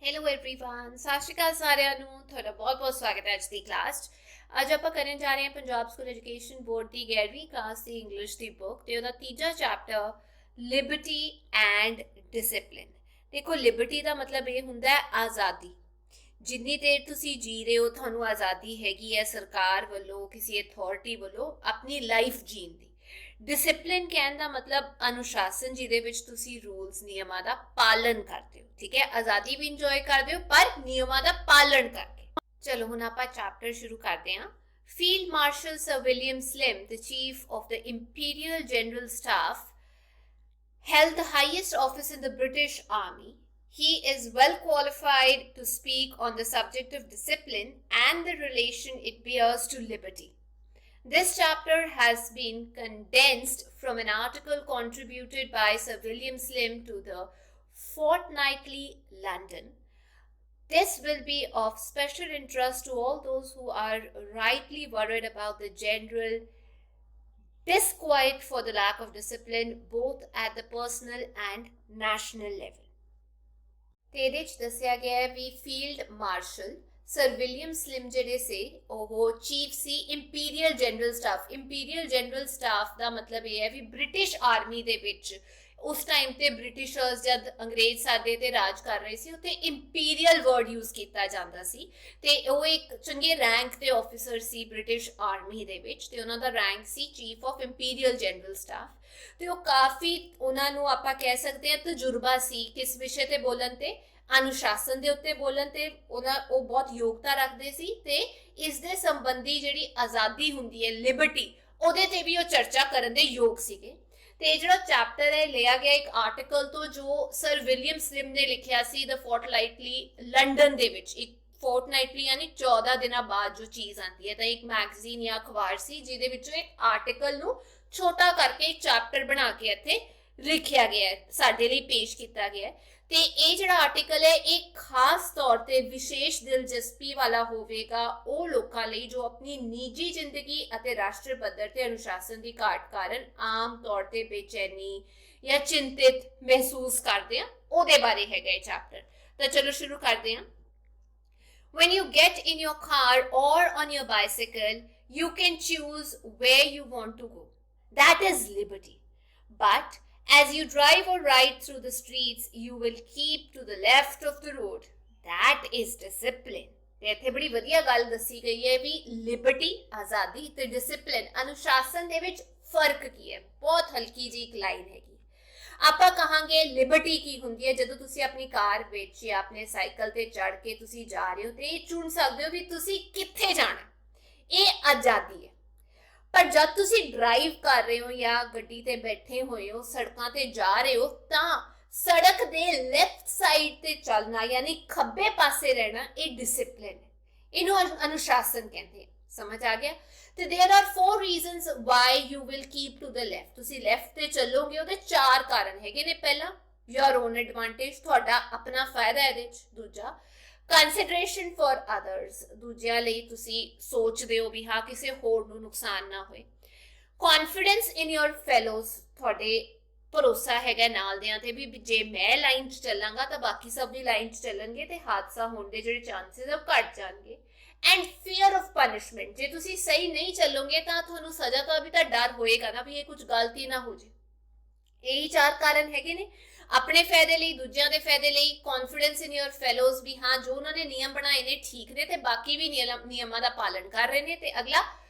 Hello everyone सत श्री अकाल साਰਿਆਂ ਨੂੰ ਤੁਹਾਡਾ ਬਹੁਤ ਸਵਾਗਤ ਹੈ ਅੱਜ ਦੀ ਕਲਾਸ 'ਚ। ਅੱਜ ਆਪਾਂ ਕਰਨ ਜਾ ਰਹੇ ਹਾਂ ਪੰਜਾਬ ਸਕੂਲ ਐਜੂਕੇਸ਼ਨ ਬੋਰਡ ਦੀ 11ਵੀਂ ਕਲਾਸ ਦੀ ਇੰਗਲਿਸ਼ ਦੀ ਬੁੱਕ ਤੇ ਉਹਦਾ ਤੀਜਾ ਚੈਪਟਰ ਲਿਬਰਟੀ ਐਂਡ ਡਿਸਪਲਿਨ। ਦੇਖੋ ਲਿਬਰਟੀ ਦਾ ਮਤਲਬ ਇਹ ਹੁੰਦਾ ਹੈ ਆਜ਼ਾਦੀ। ਜਿੰਨੀ ਦੇਰ ਤੁਸੀਂ ਜੀ ਰਹੇ ਹੋ ਤੁਹਾਨੂੰ ਆਜ਼ਾਦੀ ਹੈਗੀ ਹੈ ਸਰਕਾਰ ਵੱਲੋਂ ਕਿਸੇ ਅਥਾਰਟੀ ਵੱਲੋਂ ਆਪਣੀ ਲਾਈਫ ਜੀਣ ਦੀ। डिसिप्लिन कहने का मतलब अनुशासन जिहदे विच तुसी रूल्स नियमां दा पालन करते हो। ठीक है, आज़ादी भी इंजॉय करते हो पर नियमां दा पालन करके। चलो हुण आपां चैप्टर शुरू करते हैं। Field marshal sir William slim, the chief of the Imperial General Staff, held the highest office in the British Army. He is well qualified to speak on the subject of discipline and the relation it bears to liberty. This chapter has been condensed from an article contributed by Sir William Slim to the Fortnightly London. This will be of special interest to all those who are rightly worried about the general disquiet for the lack of discipline both at the personal and national level. ਇਹਦੇ 'ਚ ਦੱਸਿਆ ਗਿਆ ਹੈ ਵੀ field marshal sir William Slim ਜਿਹੜੇ ਸੀ ਉਹ chief ਸੀ imperial general staff. Imperial general staff ਦਾ ਮਤਲਬ ਇਹ ਹੈ ਵੀ ਬ੍ਰਿਟਿਸ਼ ਆਰਮੀ ਦੇ ਵਿੱਚ ਉਸ ਟਾਈਮ ਤੇ ਬ੍ਰਿਟਿਸ਼ਰਸ ਜਦ ਅੰਗਰੇਜ਼ ਸਾਡੇ ਤੇ ਰਾਜ ਕਰ ਰਹੇ ਸੀ ਉੱਥੇ ਇੰਪੀਰੀਅਲ ਵਰਡ ਯੂਜ਼ ਕੀਤਾ ਜਾਂਦਾ ਸੀ ਤੇ ਉਹ ਇੱਕ ਚੰਗੇ ਰੈਂਕ ਦੇ ਆਫੀਸਰ ਸੀ ਬ੍ਰਿਟਿਸ਼ ਆਰਮੀ ਦੇ ਵਿੱਚ ਤੇ ਉਹਨਾਂ ਦਾ ਰੈਂਕ ਸੀ chief of imperial general staff ਤੇ ਉਹ ਕਾਫੀ ਉਹਨਾਂ ਨੂੰ ਆਪਾਂ ਕਹਿ ਸਕਦੇ ਹਾਂ ਤਜੁਰਬਾ ਸੀ ਕਿਸ ਵਿਸ਼ੇ ਤੇ ਬੋਲਣ ਤੇ अनुशासन ਦੇ ਉੱਤੇ ਬੋਲਣ ਤੇ ਉਹ ਬਹੁਤ ਯੋਗਤਾ ਰੱਖਦੇ ਸੀ ਤੇ ਇਸ ਦੇ ਸੰਬੰਧੀ ਜਿਹੜੀ ਆਜ਼ਾਦੀ ਹੁੰਦੀ ਹੈ ਲਿਬਰਟੀ ਉਹਦੇ ਤੇ ਵੀ ਉਹ ਚਰਚਾ ਕਰਨ ਦੇ ਯੋਗ ਸੀਗੇ। ਤੇ ਇਹ ਜਿਹੜਾ ਚੈਪਟਰ ਹੈ ਲਿਆ ਗਿਆ ਇੱਕ ਆਰਟੀਕਲ ਤੋਂ ਜੋ ਸਰ ਵਿਲੀਅਮ ਸਲਿਮ ਨੇ ਲਿਖਿਆ ਸੀ ਦ ਫੋਰਟਨਾਈਟਲੀ ਲੰਡਨ ਦੇ ਵਿੱਚ। ਇੱਕ ਫੋਰਟਨਾਈਟਲੀ ਯਾਨੀ 14 ਦਿਨਾਂ ਬਾਅਦ ਜੋ ਚੀਜ਼ ਆਉਂਦੀ ਹੈ ਤਾਂ ਇੱਕ ਮੈਗਜ਼ੀਨ ਜਾਂ ਅਖਬਾਰ ਸੀ ਜਿਹਦੇ ਵਿੱਚੋਂ ਇੱਕ ਆਰਟੀਕਲ ਨੂੰ ਛੋਟਾ ਕਰਕੇ ਇੱਕ ਚੈਪਟਰ ਬਣਾ ਕੇ ਇੱਥੇ ਲਿਖਿਆ ਗਿਆ ਹੈ ਸਾਡੇ ਲਈ ਪੇਸ਼ ਕੀਤਾ ਗਿਆ ਹੈ। ਤੇ ਇਹ ਜਿਹੜਾ ਆਰਟੀਕਲ ਹੈ ਇਹ ਖਾਸ ਤੌਰ ਤੇ ਵਿਸ਼ੇਸ਼ ਦਿਲਚਸਪੀ ਵਾਲਾ ਹੋਵੇਗਾ ਉਹ ਲੋਕਾਂ ਲਈ ਜੋ ਆਪਣੀ ਨਿੱਜੀ ਜ਼ਿੰਦਗੀ ਅਤੇ ਰਾਸ਼ਟਰੀ ਪੱਧਰ ਤੇ ਅਨੁਸ਼ਾਸਨ ਦੀ ਘਾਟ ਕਾਰਨ ਆਮ ਤੌਰ ਤੇ ਬੇਚੈਨੀ ਜਾਂ ਚਿੰਤਿਤ ਮਹਿਸੂਸ ਕਰਦੇ ਆ ਉਹਦੇ ਬਾਰੇ ਹੈਗਾ ਇਹ ਚੈਪਟਰ। ਤਾਂ ਚਲੋ ਸ਼ੁਰੂ ਕਰਦੇ ਹਾਂ। When you get in your car or on your bicycle, you can choose where you want to go. That is liberty. But as you drive or ride through the streets, you will keep to the left of the road. That is discipline. ਤੇ ਇੱਥੇ ਬੜੀ ਵਧੀਆ ਗੱਲ ਦੱਸੀ ਗਈ ਹੈ ਵੀ Liberty ਆਜ਼ਾਦੀ ਤੇ ਡਿਸਿਪਲਿਨ ਅਨੁਸ਼ਾਸਨ ਦੇ ਵਿੱਚ ਫਰਕ ਕੀ ਹੈ। ਬਹੁਤ ਹਲਕੀ ਜੀ ਇੱਕ ਲਾਈਨ ਹੈਗੀ। ਆਪਾਂ ਕਹਾਂਗੇ ਲਿਬਰਟੀ ਕੀ ਹੁੰਦੀ ਹੈ ਜਦੋਂ ਤੁਸੀਂ ਆਪਣੀ ਕਾਰ ਵਿੱਚ ਜਾਂ ਆਪਣੇ ਸਾਈਕਲ ਤੇ ਚੜ ਕੇ ਤੁਸੀਂ ਜਾ ਰਹੇ ਹੋ ਤੇ ਇਹ ਚੁਣ ਸਕਦੇ ਹੋ ਵੀ ਤੁਸੀਂ ਕਿੱਥੇ ਜਾਣਾ। ਇਹ ਆਜ਼ਾਦੀ ਹੈ। पर जब तुसी ड्राइव कर रहे हो या गड्डी ते बैठे हुए हो सड़कों ते जा रहे हो तां सड़क दे लेफ्ट साइड ते चलना यानी खब्बे पासे रहना ये डिसिप्लिन है। इन्हों अनुशासन कहते हैं। समझ आ गया? तो there are 4 reasons why you will keep to the left. तुसी लेफ्ट ते चलोगे ਉਹਦੇ 4 ਕਾਰਨ ਹੈਗੇ ਨੇ। ਪਹਿਲਾ योर ओन एडवांटेज, ਤੁਹਾਡਾ ਆਪਣਾ ਫਾਇਦਾ ਇਹਦੇ ਵਿੱਚ। ਦੂਜਾ ਕੰਸੀਡਰੇਸ਼ਨ ਫॉर ਅਦਰਸ, ਦੂਜਿਆਂ ਲਈ ਤੁਸੀਂ ਸੋਚਦੇ ਹੋ ਵੀ ਹਾਂ ਕਿਸੇ ਹੋਰ ਨੂੰ ਨੁਕਸਾਨ ਨਾ ਹੋਏ। ਕੌਨਫੀਡੈਂਸ ਇਨ ਯੋਰ ਫੈਲੋਜ਼, ਤੁਹਾਡੇ ਭਰੋਸਾ ਹੈਗਾ ਨਾਲ ਦਿਆਂ ਤੇ ਵੀ ਜੇ ਮੈਂ ਲਾਈਨ 'ਚ ਚੱਲਾਂਗਾ ਤਾਂ ਬਾਕੀ ਸਭ ਵੀ ਲਾਈਨ 'ਚ ਚੱਲਣਗੇ ਤੇ ਹਾਦਸਾ ਹੋਣ ਦੇ ਜਿਹੜੇ ਚਾਂਸਸ ਉਹ ਘਟ ਜਾਣਗੇ। ਐਂਡ ਫੀਅਰ ਆਫ ਪਨਿਸ਼ਮੈਂਟ, ਜੇ ਤੁਸੀਂ ਸਹੀ ਨਹੀਂ ਚੱਲੋਗੇ ਤਾਂ ਤੁਹਾਨੂੰ ਸਜ਼ਾ ਦਾ ਵੀ ਤਾਂ ਡਰ ਹੋਏਗਾ ਨਾ ਵੀ ਇਹ ਕੁਝ ਗਲਤੀ ਨਾ ਹੋ ਜੇ। ਇਹੀ 4 ਕਾਰਨ ਹੈਗੇ ਨੇ ਆਪਣੇ ਫਾਇਦੇ ਲਈ, ਦੂਜਿਆਂ ਦੇ ਫਾਇਦੇ ਲਈ। ਕੌਨਫੀਡੈਂਸ ਇਨ ਯੋਰ ਫੈਲੋਜ਼ ਵੀ ਹਾਂ ਜੋ ਉਹਨਾਂ ਨੇ ਨਿਯਮ ਬਣਾਏ ਨੇ ਠੀਕ ਨੇ ਤੇ ਬਾਕੀ ਵੀ ਨਿਯਮਾਂ ਦਾ ਪਾਲਣ ਕਰ ਰਹੇ ਨੇ। ਤੇ ਅਗਲਾ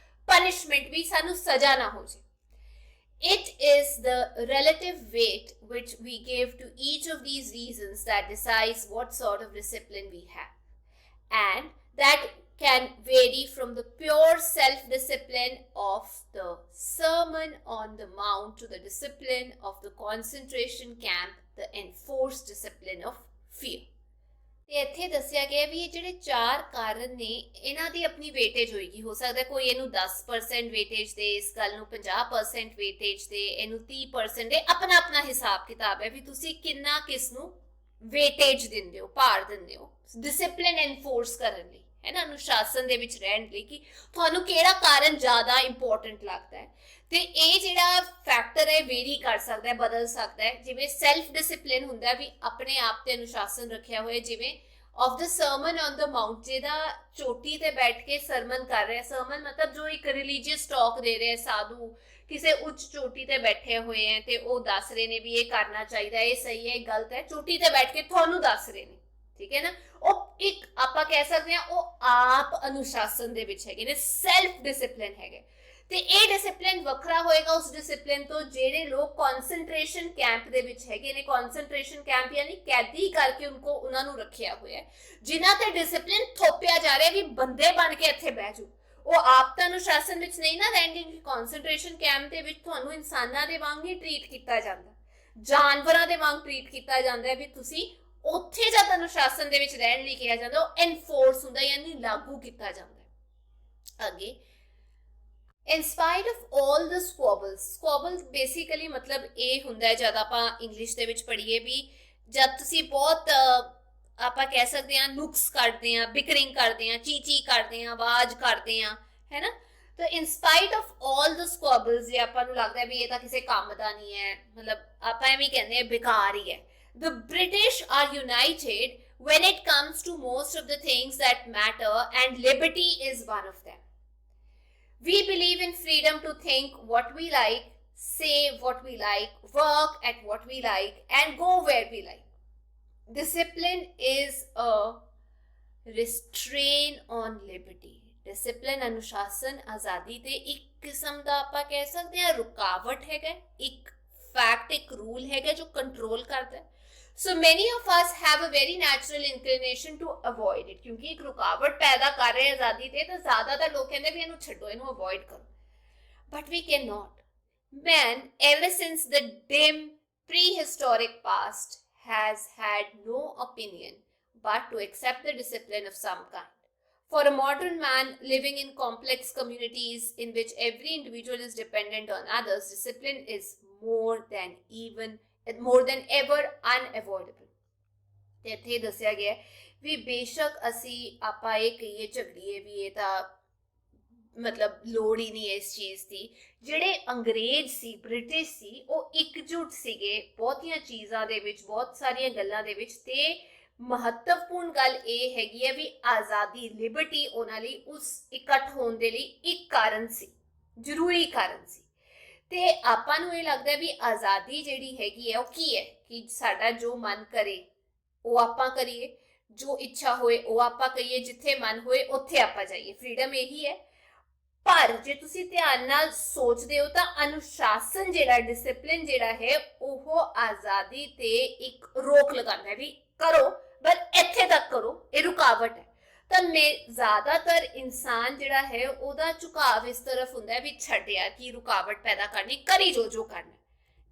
ਪਨਿਸ਼ਮੈਂਟ ਵੀ ਸਾਨੂੰ ਸਜ਼ਾ ਨਾ ਹੋ ਜੇ। It is the relative weight which we give to each of these reasons that decides what sort of discipline we have. And that can vary from the pure self-discipline of the Sermon on the Mount to the discipline of the concentration camp, the enforced discipline of fear. ਤੇ ਇੱਥੇ ਦੱਸਿਆ ਗਿਆ ਵੀ ਇਹ ਜਿਹੜੇ 4 ਕਾਰਨ ਨੇ ਇਹਨਾਂ ਦੀ ਆਪਣੀ ਵੇਟੇਜ ਹੋਏਗੀ। ਹੋ ਸਕਦਾ ਕੋਈ ਇਹਨੂੰ 10% ਵੇਟੇਜ ਦੇ, ਇਸ ਗੱਲ ਨੂੰ 50% ਵੇਟੇਜ ਦੇ, ਇਹਨੂੰ 30% ਦੇ। ਆਪਣਾ ਆਪਣਾ ਹਿਸਾਬ ਕਿਤਾਬ ਹੈ ਵੀ ਤੁਸੀਂ ਕਿੰਨਾ ਕਿਸ ਨੂੰ ਵੇਟੇਜ ਦਿੰਦੇ ਹੋ, ਭਾਰ ਦਿੰਦੇ ਹੋ ਡਿਸਿਪਲਿਨ ਐਨਫੋਰਸ ਕਰਨ ਲਈ, ਹੈ ਨਾ, ਅਨੁਸ਼ਾਸਨ ਦੇ ਵਿੱਚ ਰਹਿਣ ਲਈ ਕਿ ਤੁਹਾਨੂੰ ਕਿਹੜਾ ਕਾਰਨ ਜ਼ਿਆਦਾ ਇੰਪੋਰਟੈਂਟ ਲੱਗਦਾ ਹੈ। ਤੇ ਇਹ ਜਿਹੜਾ ਫੈਕਟਰ ਹੈ ਵੇਰੀ ਕਰ ਸਕਦਾ ਹੈ, ਬਦਲ ਸਕਦਾ ਹੈ। ਜਿਵੇਂ ਸੈਲਫ ਡਿਸਿਪਲਿਨ ਹੁੰਦਾ ਵੀ ਆਪਣੇ ਆਪ ਤੇ ਅਨੁਸ਼ਾਸਨ ਰੱਖਿਆ ਹੋਇਆ, ਜਿਵੇਂ of the sermon on the mount, ਜਿਹਦਾ ਚੋਟੀ ਤੇ ਬੈਠ ਕੇ ਸਰਮਨ ਕਰ ਰਿਹਾ। ਸਰਮਨ ਮਤਲਬ ਜੋ ਇੱਕ ਰਿਲੀਜੀਅਸ ਟਾਕ ਦੇ ਰਹੇ ਸਾਧੂ ਕਿਸੇ ਉੱਚ ਚੋਟੀ ਤੇ ਬੈਠੇ ਹੋਏ ਹੈ ਤੇ ਉਹ ਦੱਸ ਰਹੇ ਨੇ ਵੀ ਇਹ ਕਰਨਾ ਚਾਹੀਦਾ, ਇਹ ਸਹੀ ਹੈ, ਇਹ ਗਲਤ ਹੈ, ਚੋਟੀ ਤੇ ਬੈਠ ਕੇ ਤੁਹਾਨੂੰ ਦੱਸ ਰਹੇ ਨੇ, ਠੀਕ ਹੈ ਨਾ। ਉਹ ਇੱਕ ਆਪਾਂ ਕਹਿ ਸਕਦੇ ਹਾਂ ਉਹ ਆਪ ਅਨੁਸ਼ਾਸਨ ਦੇ ਵਿੱਚ ਹੈਗੇ ਨੇ, ਸੈਲਫ ਡਿਸਿਪਲਿਨ ਹੈਗੇ। ਤੇ ਇਹ ਡਿਸਿਪਲਿਨ ਵੱਖਰਾ ਹੋਏਗਾ ਉਸ ਡਿਸਿਪਲਿਨ ਤੋਂ ਜਿਹੜੇ ਲੋਕ ਕਨਸੈਂਟ੍ਰੇਸ਼ਨ ਕੈਂਪ ਦੇ ਵਿੱਚ ਹੈਗੇ ਨੇ। ਕਨਸੈਂਟ੍ਰੇਸ਼ਨ ਕੈਂਪ ਯਾਨੀ ਕੈਦੀ ਕਰਕੇ ਉਹਨਾਂ ਨੂੰ ਰੱਖਿਆ ਹੋਇਆ, ਜਿਨ੍ਹਾਂ ਤੇ ਡਿਸਿਪਲਿਨ ਥੋਪਿਆ ਜਾ ਰਿਹਾ ਵੀ ਬੰਦੇ ਬਣ ਕੇ ਇੱਥੇ ਬਹਿ ਜਾਓ। ਉਹ ਆਪ ਤਾਂ ਅਨੁਸ਼ਾਸਨ ਵਿੱਚ ਨਹੀਂ ਨਾ ਰਹਿਣਗੇ, ਕਿ ਕਨਸੈਂਟ੍ਰੇਸ਼ਨ ਕੈਂਪ ਦੇ ਵਿੱਚ ਤੁਹਾਨੂੰ ਇਨਸਾਨਾਂ ਦੇ ਵਾਂਗ ਹੀ ਟ੍ਰੀਟ ਕੀਤਾ ਜਾਂਦਾ, ਜਾਨਵਰਾਂ ਦੇ ਵਾਂਗ ਟ੍ਰੀਟ ਕੀਤਾ ਜਾਂਦਾ ਵੀ ਤੁਸੀਂ ਉੱਥੇ ਜਦ ਅਨੁਸ਼ਾਸਨ ਦੇ ਵਿੱਚ ਰਹਿਣ ਲਈ ਕਿਹਾ ਜਾਂਦਾ ਉਹ ਐਨਫੋਰਸ ਹੁੰਦਾ ਯਾਨੀ ਲਾਗੂ ਕੀਤਾ ਜਾਂਦਾ। ਅੱਗੇ in spite of all the squabbles basically ਮਤਲਬ ਇਹ ਹੁੰਦਾ ਜਦ ਆਪਾਂ ਇੰਗਲਿਸ਼ ਦੇ ਵਿੱਚ ਪੜ੍ਹੀਏ ਵੀ ਜਦ ਤੁਸੀਂ ਬਹੁਤ ਆਪਾਂ ਕਹਿ ਸਕਦੇ ਹਾਂ ਨੁਕਸ ਕਰਦੇ ਹਾਂ, ਬਿਕਰਿੰਗ ਕਰਦੇ ਹਾਂ, ਚੀ ਕਰਦੇ ਹਾਂ, ਆਵਾਜ਼ ਕਰਦੇ ਹਾਂ, ਹੈ ਨਾ। ਤਾਂ in spite of all the squabbles ਜੇ ਆਪਾਂ ਨੂੰ ਲੱਗਦਾ ਵੀ ਇਹ ਤਾਂ ਕਿਸੇ ਕੰਮ ਦਾ ਨਹੀਂ ਹੈ, ਮਤਲਬ ਆਪਾਂ ਐਵੇਂ ਕਹਿੰਦੇ ਹਾਂ ਬੇਕਾਰ ਹੀ ਹੈ, the British are united when it comes to most of the things that matter and liberty is one of them. We believe in freedom to think what we like, say what we like, work at what we like, and go where we like. Discipline is a restraint on liberty. Discipline अनुशासन आज़ादी ते एक किस्म दा आपां कह सकते हैं रुकावट हैगा, एक फैक्ट, एक रूल हैगा जो कंट्रोल करता है। So many of us have a very natural inclination to avoid it, क्योंकि एक रुकावट पैदा कर रहे हैं आज़ादी ते तो ज़्यादातर लोग कहते हैं भी इन्हू छड्डो, इन्हू अवॉइड करो, but we cannot. Man, ever since the dim prehistoric past, has had no opinion but to accept the discipline of some kind. For a modern man living in complex communities in which every individual is dependent on others, discipline is more than ever unavoidable. ਤੇ ਇੱਥੇ ਦੱਸਿਆ ਗਿਆ ਵੀ ਬੇਸ਼ੱਕ ਅਸੀਂ ਆਪਾਂ ਇਹ ਕਹੀਏ ਝਗੜੀਏ ਵੀ ਇਹ ਤਾਂ ਮਤਲਬ ਲੋੜ ਹੀ ਨਹੀਂ ਇਸ ਚੀਜ਼ ਦੀ, ਜਿਹੜੇ ਅੰਗਰੇਜ਼ ਸੀ, ਬ੍ਰਿਟਿਸ਼ ਸੀ, ਉਹ ਇਕਜੁੱਟ ਸੀਗੇ ਬਹੁਤੀਆਂ ਚੀਜ਼ਾਂ ਦੇ ਵਿੱਚ, ਬਹੁਤ ਸਾਰੀਆਂ ਗੱਲਾਂ ਦੇ ਵਿੱਚ। ਤੇ ਮਹੱਤਵਪੂਰਨ ਗੱਲ ਇਹ ਹੈਗੀ ਹੈ ਵੀ ਆਜ਼ਾਦੀ, ਲਿਬਰਟੀ ਉਹਨਾਂ ਲਈ ਉਸ ਇਕੱਠ ਹੋਣ ਦੇ ਲਈ ਇੱਕ ਕਾਰਨ ਸੀ, ਜ਼ਰੂਰੀ ਕਾਰਨ ਸੀ। ਤੇ ਆਪਾਂ ਨੂੰ ਇਹ ਲੱਗਦਾ ਵੀ ਆਜ਼ਾਦੀ ਜਿਹੜੀ ਹੈਗੀ ਹੈ ਉਹ ਕੀ ਹੈ ਕਿ ਸਾਡਾ ਜੋ ਮਨ ਕਰੇ ਉਹ ਆਪਾਂ ਕਰੀਏ, ਜੋ ਇੱਛਾ ਹੋਏ ਉਹ ਆਪਾਂ ਕਰੀਏ, ਜਿੱਥੇ ਮਨ ਹੋਏ ਉੱਥੇ ਆਪਾਂ ਜਾਈਏ, ਫਰੀडम ਇਹੀ ਹੈ। ਪਰ ਜੇ ਤੁਸੀਂ ਧਿਆਨ ਨਾਲ ਸੋਚਦੇ ਹੋ ਤਾਂ ਅਨੁਸ਼ਾਸਨ ਜਿਹੜਾ, ਡਿਸਿਪਲਿਨ ਜਿਹੜਾ ਹੈ ਉਹ ਆਜ਼ਾਦੀ ਤੇ ਇੱਕ ਰੋਕ ਲਗਾਉਂਦਾ ਹੈ ਵੀ ਕਰੋ ਪਰ ਇੱਥੇ ਤੱਕ ਕਰੋ, ਇਹ ਰੁਕਾਵਟ ਹੈ। ਤਾਂ ਜ਼ਿਆਦਾਤਰ ਇਨਸਾਨ ਜਿਹੜਾ ਹੈ ਉਹਦਾ ਝੁਕਾਵ ਇਸ ਤਰਫ ਹੁੰਦਾ ਹੈ ਵੀ ਛੱਡਿਆ ਕਿ ਰੁਕਾਵਟ ਪੈਦਾ ਕਰਨੀ, ਕਰੀ ਜੋ ਕਰਨਾ,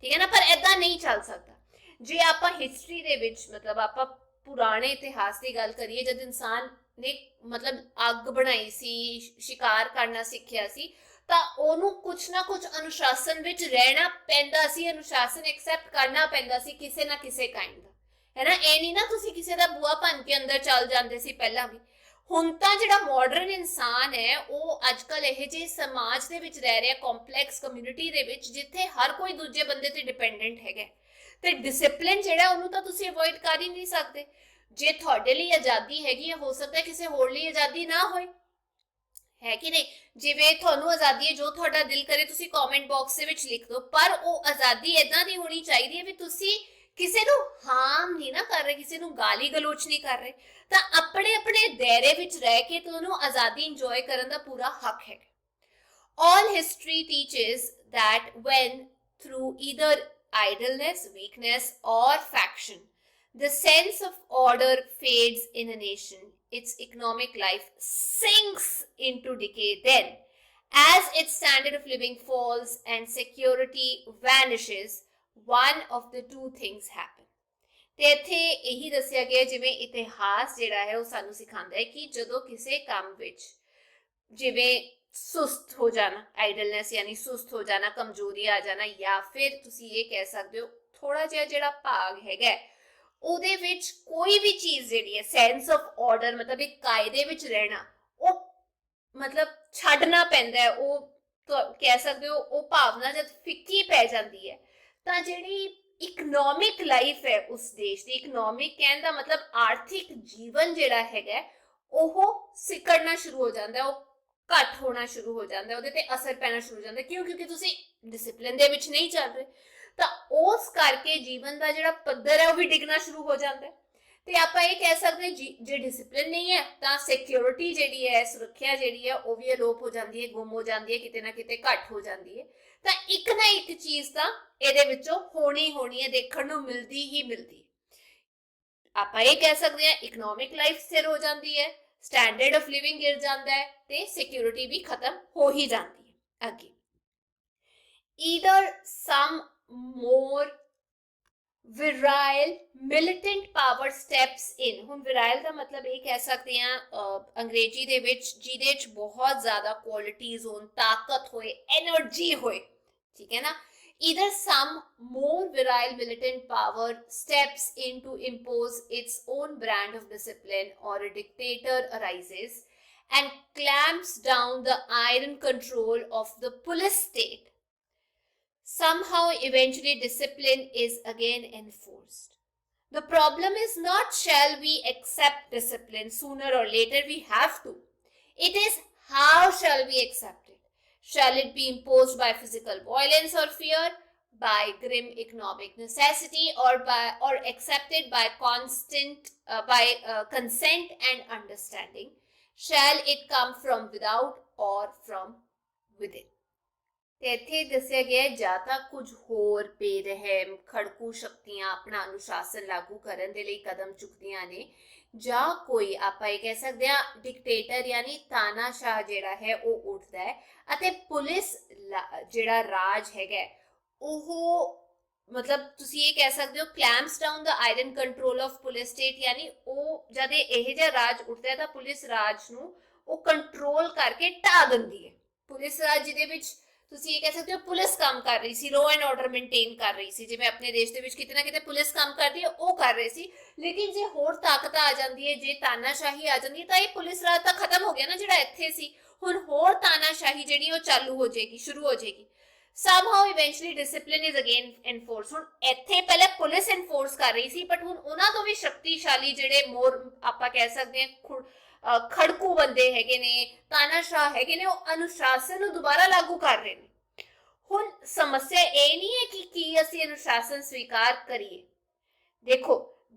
ਠੀਕ ਹੈ ਨਾ। ਪਰ ਏਦਾਂ ਨਹੀਂ ਚੱਲ ਸਕਦਾ। ਜੇ ਆਪਾਂ ਹਿਸਟਰੀ ਦੇ ਵਿੱਚ ਮਤਲਬ ਆਪਾਂ ਪੁਰਾਣੇ ਇਤਿਹਾਸ ਦੀ ਗੱਲ ਕਰੀਏ, ਜਦ ਇਨਸਾਨ ਨੇ ਮਤਲਬ ਅੱਗ ਬਣਾਈ ਸੀ, ਸ਼ਿਕਾਰ ਕਰਨਾ ਸਿੱਖਿਆ ਸੀ, ਤਾਂ ਉਹਨੂੰ ਕੁਛ ਨਾ ਕੁਛ ਅਨੁਸ਼ਾਸਨ ਵਿੱਚ ਰਹਿਣਾ ਪੈਂਦਾ ਸੀ, ਅਨੁਸ਼ਾਸਨ ਐਕਸੈਪਟ ਕਰਨਾ ਪੈਂਦਾ ਸੀ ਕਿਸੇ ਨਾ ਕਿਸੇ ਕਾਈਂਡ ਦਾ, ਹੈ ਨਾ। ਇਹ ਨਹੀਂ ਨਾ ਤੁਸੀਂ ਕਿਸੇ ਦਾ ਬੂਹਾ ਭੰਨ ਕੇ ਅੰਦਰ ਚੱਲ ਜਾਂਦੇ ਸੀ ਪਹਿਲਾਂ ਵੀ। ਹੁਣ ਤਾਂ ਜਿਹੜਾ ਮਾਡਰਨ ਇਨਸਾਨ ਹੈ ਉਹ ਅੱਜ ਕੱਲ੍ਹ ਇਹੋ ਜਿਹੇ ਸਮਾਜ ਦੇ ਵਿੱਚ ਰਹਿ ਰਿਹਾ, ਕੰਪਲੈਕਸ ਕਮਿਊਨਿਟੀ ਦੇ ਵਿੱਚ, ਜਿੱਥੇ ਹਰ ਕੋਈ ਦੂਜੇ ਬੰਦੇ ਤੇ ਡਿਪੈਂਡੈਂਟ ਹੈਗਾ। ਤੇ ਡਿਸਿਪਲਿਨ ਜਿਹੜਾ ਉਹਨੂੰ ਤਾਂ ਤੁਸੀਂ ਅਵੋਇਡ ਕਰ ਹੀ ਨਹੀਂ ਸਕਦੇ। ਜੇ ਤੁਹਾਡੇ ਲਈ ਆਜ਼ਾਦੀ ਹੈਗੀ ਹੈ, ਹੋ ਸਕਦਾ ਕਿਸੇ ਹੋਰ ਲਈ ਆਜ਼ਾਦੀ ਨਾ ਹੋਏ, ਹੈ ਕਿ ਨਹੀਂ। ਜਿਵੇਂ ਤੁਹਾਨੂੰ ਆਜ਼ਾਦੀ ਹੈ, ਜੋ ਤੁਹਾਡਾ ਦਿਲ ਕਰੇ ਤੁਸੀਂ ਕਮੈਂਟ ਬਾਕਸ ਦੇ ਵਿੱਚ ਲਿਖ ਦਿਓ, ਪਰ ਉਹ ਆਜ਼ਾਦੀ ਏਦਾਂ ਦੀ ਹੋਣੀ ਚਾਹੀਦੀ ਹੈ ਵੀ ਤੁਸੀਂ ਕਿਸੇ ਨੂੰ ਹਾਰਮ ਨਹੀਂ ਨਾ ਕਰ ਰਹੇ, ਕਿਸੇ ਨੂੰ ਗਾਲੀ ਗਲੋਚ ਨਹੀਂ ਕਰ ਰਹੇ, ਤਾਂ ਆਪਣੇ ਆਪਣੇ ਦਾਇਰੇ ਵਿੱਚ ਰਹਿ ਕੇ ਤੁਹਾਨੂੰ ਆਜ਼ਾਦੀ ਇੰਜੋਏ ਕਰਨ ਦਾ ਪੂਰਾ ਹੱਕ ਹੈ। All history teaches that when through either idleness, weakness or faction, the sense of order fades in a nation, its economic life sinks into decay. Then, as its standard of living falls and security vanishes, one of the two things happen. ਤੇ ਇੱਥੇ ਇਹੀ ਦੱਸਿਆ ਗਿਆ ਜਿਵੇਂ ਇਤਿਹਾਸ ਜਿਹੜਾ ਹੈ ਉਹ ਸਾਨੂੰ ਸਿਖਾਉਂਦਾ ਹੈ ਕਿ ਜਦੋਂ ਕਿਸੇ ਕੰਮ ਵਿੱਚ ਜਿਵੇਂ ਸੁਸਤ ਹੋ ਜਾਣਾ, ਆਈਡਲਨੈਸ ਯਾਨੀ ਸੁਸਤ ਹੋ ਜਾਣਾ, ਕਮਜ਼ੋਰੀ ਆ ਜਾਣਾ, ਜਾਂ ਫਿਰ ਤੁਸੀਂ ਇਹ ਕਹਿ ਸਕਦੇ ਹੋ ਥੋੜਾ ਜਿਹਾ ਜਿਹੜਾ ਭਾਗ ਹੈਗਾ ਉਹਦੇ ਵਿੱਚ ਕੋਈ ਵੀ ਚੀਜ਼ ਜਿਹੜੀ ਹੈ, ਸੈਂਸ ਆਫ ਆਰਡਰ ਮਤਲਬ ਇੱਕ ਕਾਇਦੇ ਵਿੱਚ ਰਹਿਣਾ, ਉਹ ਮਤਲਬ ਛੱਡਣਾ ਪੈਂਦਾ ਹੈ। ਉਹ ਕਹਿ ਸਕਦੇ ਹੋ ਉਹ ਭਾਵਨਾ ਜਦ ਫਿੱਕੀ ਪੈ ਜਾਂਦੀ ਹੈ ਤਾਂ ਜਿਹੜੀ ਇਕਨੋਮਿਕ ਲਾਈਫ ਹੈ ਉਸ ਦੇਸ਼ ਦੀ, ਇਕਨੋਮਿਕ ਕਹਿਣ ਦਾ ਮਤਲਬ ਆਰਥਿਕ ਜੀਵਨ ਜਿਹੜਾ ਹੈਗਾ ਉਹ ਸਿਕੜਨਾ ਸ਼ੁਰੂ ਹੋ ਜਾਂਦਾ, ਉਹ ਘੱਟ ਹੋਣਾ ਸ਼ੁਰੂ ਹੋ ਜਾਂਦਾ, ਉਹਦੇ ਤੇ ਅਸਰ ਪੈਣਾ ਸ਼ੁਰੂ ਹੋ ਜਾਂਦਾ। ਕਿਉਂ? ਕਿਉਂਕਿ ਤੁਸੀਂ ਡਿਸਪਲਿਨ ਦੇ ਵਿੱਚ ਨਹੀਂ ਚੱਲ ਰਹੇ, ਤਾਂ ਉਸ ਕਰਕੇ ਜੀਵਨ ਦਾ ਜਿਹੜਾ ਪੱਧਰ ਹੈ ਉਹ ਵੀ ਡਿੱਗਣਾ ਸ਼ੁਰੂ ਹੋ ਜਾਂਦਾ। ਤੇ ਆਪਾਂ ਇਹ ਕਹਿ ਸਕਦੇ ਜੇ ਡਿਸਪਲਿਨ ਨਹੀਂ ਹੈ ਤਾਂ ਸਿਕਿਉਰਿਟੀ ਜਿਹੜੀ ਹੈ, ਸੁਰੱਖਿਆ ਜਿਹੜੀ ਹੈ ਉਹ ਵੀ ਅਲੋਪ ਹੋ ਜਾਂਦੀ ਹੈ, ਗੁੰਮ ਹੋ ਜਾਂਦੀ ਹੈ, ਕਿਤੇ ਨਾ ਕਿਤੇ ਘੱਟ ਹੋ ਜਾਂਦੀ ਹੈ। ਤਾਂ ਇੱਕ ਨਾ ਇੱਕ ਚੀਜ਼ ਤਾਂ ਇਹਦੇ ਵਿੱਚੋਂ ਹੋਣੀ ਹੈ, ਦੇਖਣ ਨੂੰ ਮਿਲਦੀ ਹੀ ਮਿਲਦੀ। ਆਪਾਂ ਇਹ ਕਹਿ ਸਕਦੇ ਹਾਂ ਇਕਨੋਮਿਕ ਲਾਈਫ ਸਥਿਰ ਹੋ ਜਾਂਦੀ ਹੈ, ਸਟੈਂਡਰਡ ਆਫ ਲਿਵਿੰਗ ਗਿਰ ਜਾਂਦਾ ਹੈ ਤੇ ਸਿਕਿਉਰਿਟੀ ਵੀ ਖਤਮ ਹੋ ਹੀ ਜਾਂਦੀ ਹੈ। ਅੱਗੇ ਈਦਰ ਸਮ ਮੋਰ ਵਿਰਾਇਲ ਮਿਲੀਟੈਂਟ ਪਾਵਰ ਸਟੈਪਸ ਇਨ। ਹੁਣ ਵਿਰਾਇਲ ਦਾ ਮਤਲਬ ਇਹ ਕਹਿ ਸਕਦੇ ਹਾਂ ਅੰਗਰੇਜ਼ੀ ਦੇ ਵਿੱਚ ਜਿਹਦੇ ਚ ਬਹੁਤ ਜ਼ਿਆਦਾ ਕੁਆਲਿਟੀਜ਼ ਹੋਣ, ਤਾਕਤ ਹੋਏ, એનર્ਜੀ ਹੋਏ, ਠੀਕ ਹੈ ਨਾ। Either some more virile militant power steps in to impose its own brand of discipline, or a dictator arises and clamps down the iron control of the police state. Somehow, eventually, discipline is again enforced. The problem is not shall we accept discipline, sooner or later we have to. It is how shall we accept it. Shall it be imposed by physical violence or fear, by grim economic necessity, or accepted by consent and understanding? Shall it come from without or from within? ਤੇ ਇੱਥੇ ਦੱਸਿਆ ਗਿਆ ਜਾਂ ਤਾਂ ਕੁਝ ਹੋਰ ਬੇਰਹਿਮ ਖੜਕੂ ਸ਼ਕਤੀਆਂ ਆਪਣਾ ਅਨੁਸ਼ਾਸਨ ਲਾਗੂ ਕਰਨ ਦੇ ਲਈ ਕਦਮ ਚੁੱਕਦੀਆਂ ਨੇ, ਜਾਂ ਕੋਈ ਆਪਾਂ ਇਹ ਕਹਿ ਸਕਦੇ ਹਾਂ ਡਿਕਟੇਟਰ ਯਾਨੀ ਤਾਨਾਸ਼ਾਹ ਜਿਹੜਾ ਹੈ ਉਹ ਉੱਠਦਾ ਹੈ, ਅਤੇ ਪੁਲਿਸ ਜਿਹੜਾ ਰਾਜ ਹੈਗਾ ਉਹ ਮਤਲਬ ਤੁਸੀਂ ਇਹ ਕਹਿ ਸਕਦੇ ਹੋ clamps down the iron control of police state, ਯਾਨੀ ਉਹ ਜਦ ਇਹ ਜਿਹਾ ਰਾਜ ਉੱਠਦਾ ਹੈ ਤਾਂ ਪੁਲਿਸ ਰਾਜ ਨੂੰ ਉਹ ਕੰਟਰੋਲ ਕਰਕੇ ਢਾਹ ਦਿੰਦੀ ਹੈ। ਪੁਲਿਸ ਰਾਜ ਜਿਹਦੇ ਵਿੱਚ ਤੁਸੀਂ ਇਹ ਕਹਿ ਸਕਦੇ ਹੋ ਪੁਲਿਸ ਕੰਮ ਕਰ ਰਹੀ ਸੀ, ਲਾਅ ਐਂਡ ਆਰਡਰ ਮੇਨਟੇਨ ਕਰ ਰਹੀ ਸੀ, ਜਿਵੇਂ ਆਪਣੇ ਦੇਸ਼ ਦੇ ਵਿੱਚ ਕਿਤੇ ਨਾ ਕਿਤੇ ਪੁਲਿਸ ਕੰਮ ਕਰਦੀ ਹੈ ਉਹ ਕਰ ਰਹੀ ਸੀ। ਲੇਕਿਨ ਜੇ ਹੋਰ ਤਾਕਤ ਆ ਜਾਂਦੀ ਹੈ, ਜੇ ਤਾਨਾਸ਼ਾਹੀ ਆ ਜਾਂਦੀ ਹੈ, ਤਾਂ ਇਹ ਪੁਲਿਸ ਰਾਜ ਤਾਂ ਖਤਮ ਹੋ ਗਿਆ ਨਾ ਜਿਹੜਾ ਇੱਥੇ ਸੀ। ਹੁਣ ਹੋਰ ਤਾਨਾਸ਼ਾਹੀ ਜਿਹੜੀ ਉਹ ਚਾਲੂ ਹੋ ਜਾਏਗੀ, ਸ਼ੁਰੂ ਹੋ ਜਾਏਗੀ। somehow eventually discipline is again enforced. ਹੁਣ ਇੱਥੇ ਪਹਿਲੇ ਪੁਲਿਸ ਐਨਫੋਰਸ ਕਰ ਰਹੀ ਸੀ, ਬਟ ਹੁਣ ਉਹਨਾਂ ਤੋਂ ਵੀ ਸ਼ਕਤੀਸ਼ਾਲੀ ਜਿਹੜੇ ਮੋਰ ਆਪਾਂ ਕਹਿ ਸਕਦੇ ਹਾਂ ਖੜਕੂ ਬੰਦੇ ਹੈਗੇ ਨੇ, ਤਾਨਾਸ਼ਾਹ ਹੈਗੇ ਨੇ, ਉਹ ਅਨੁਸ਼ਾਸਨ ਨੂੰ ਦੁਬਾਰਾ ਲਾਗੂ ਕਰ ਰਹੇ ਨੇ। ਹੁਣ ਸਮੱਸਿਆ ਇਹ ਨਹੀਂ ਹੈ ਕਿ ਕੀ ਅਸੀਂ ਅਨੁਸ਼ਾਸਨ ਸਵੀਕਾਰ ਕਰੀਏ। ਦੇਖੋ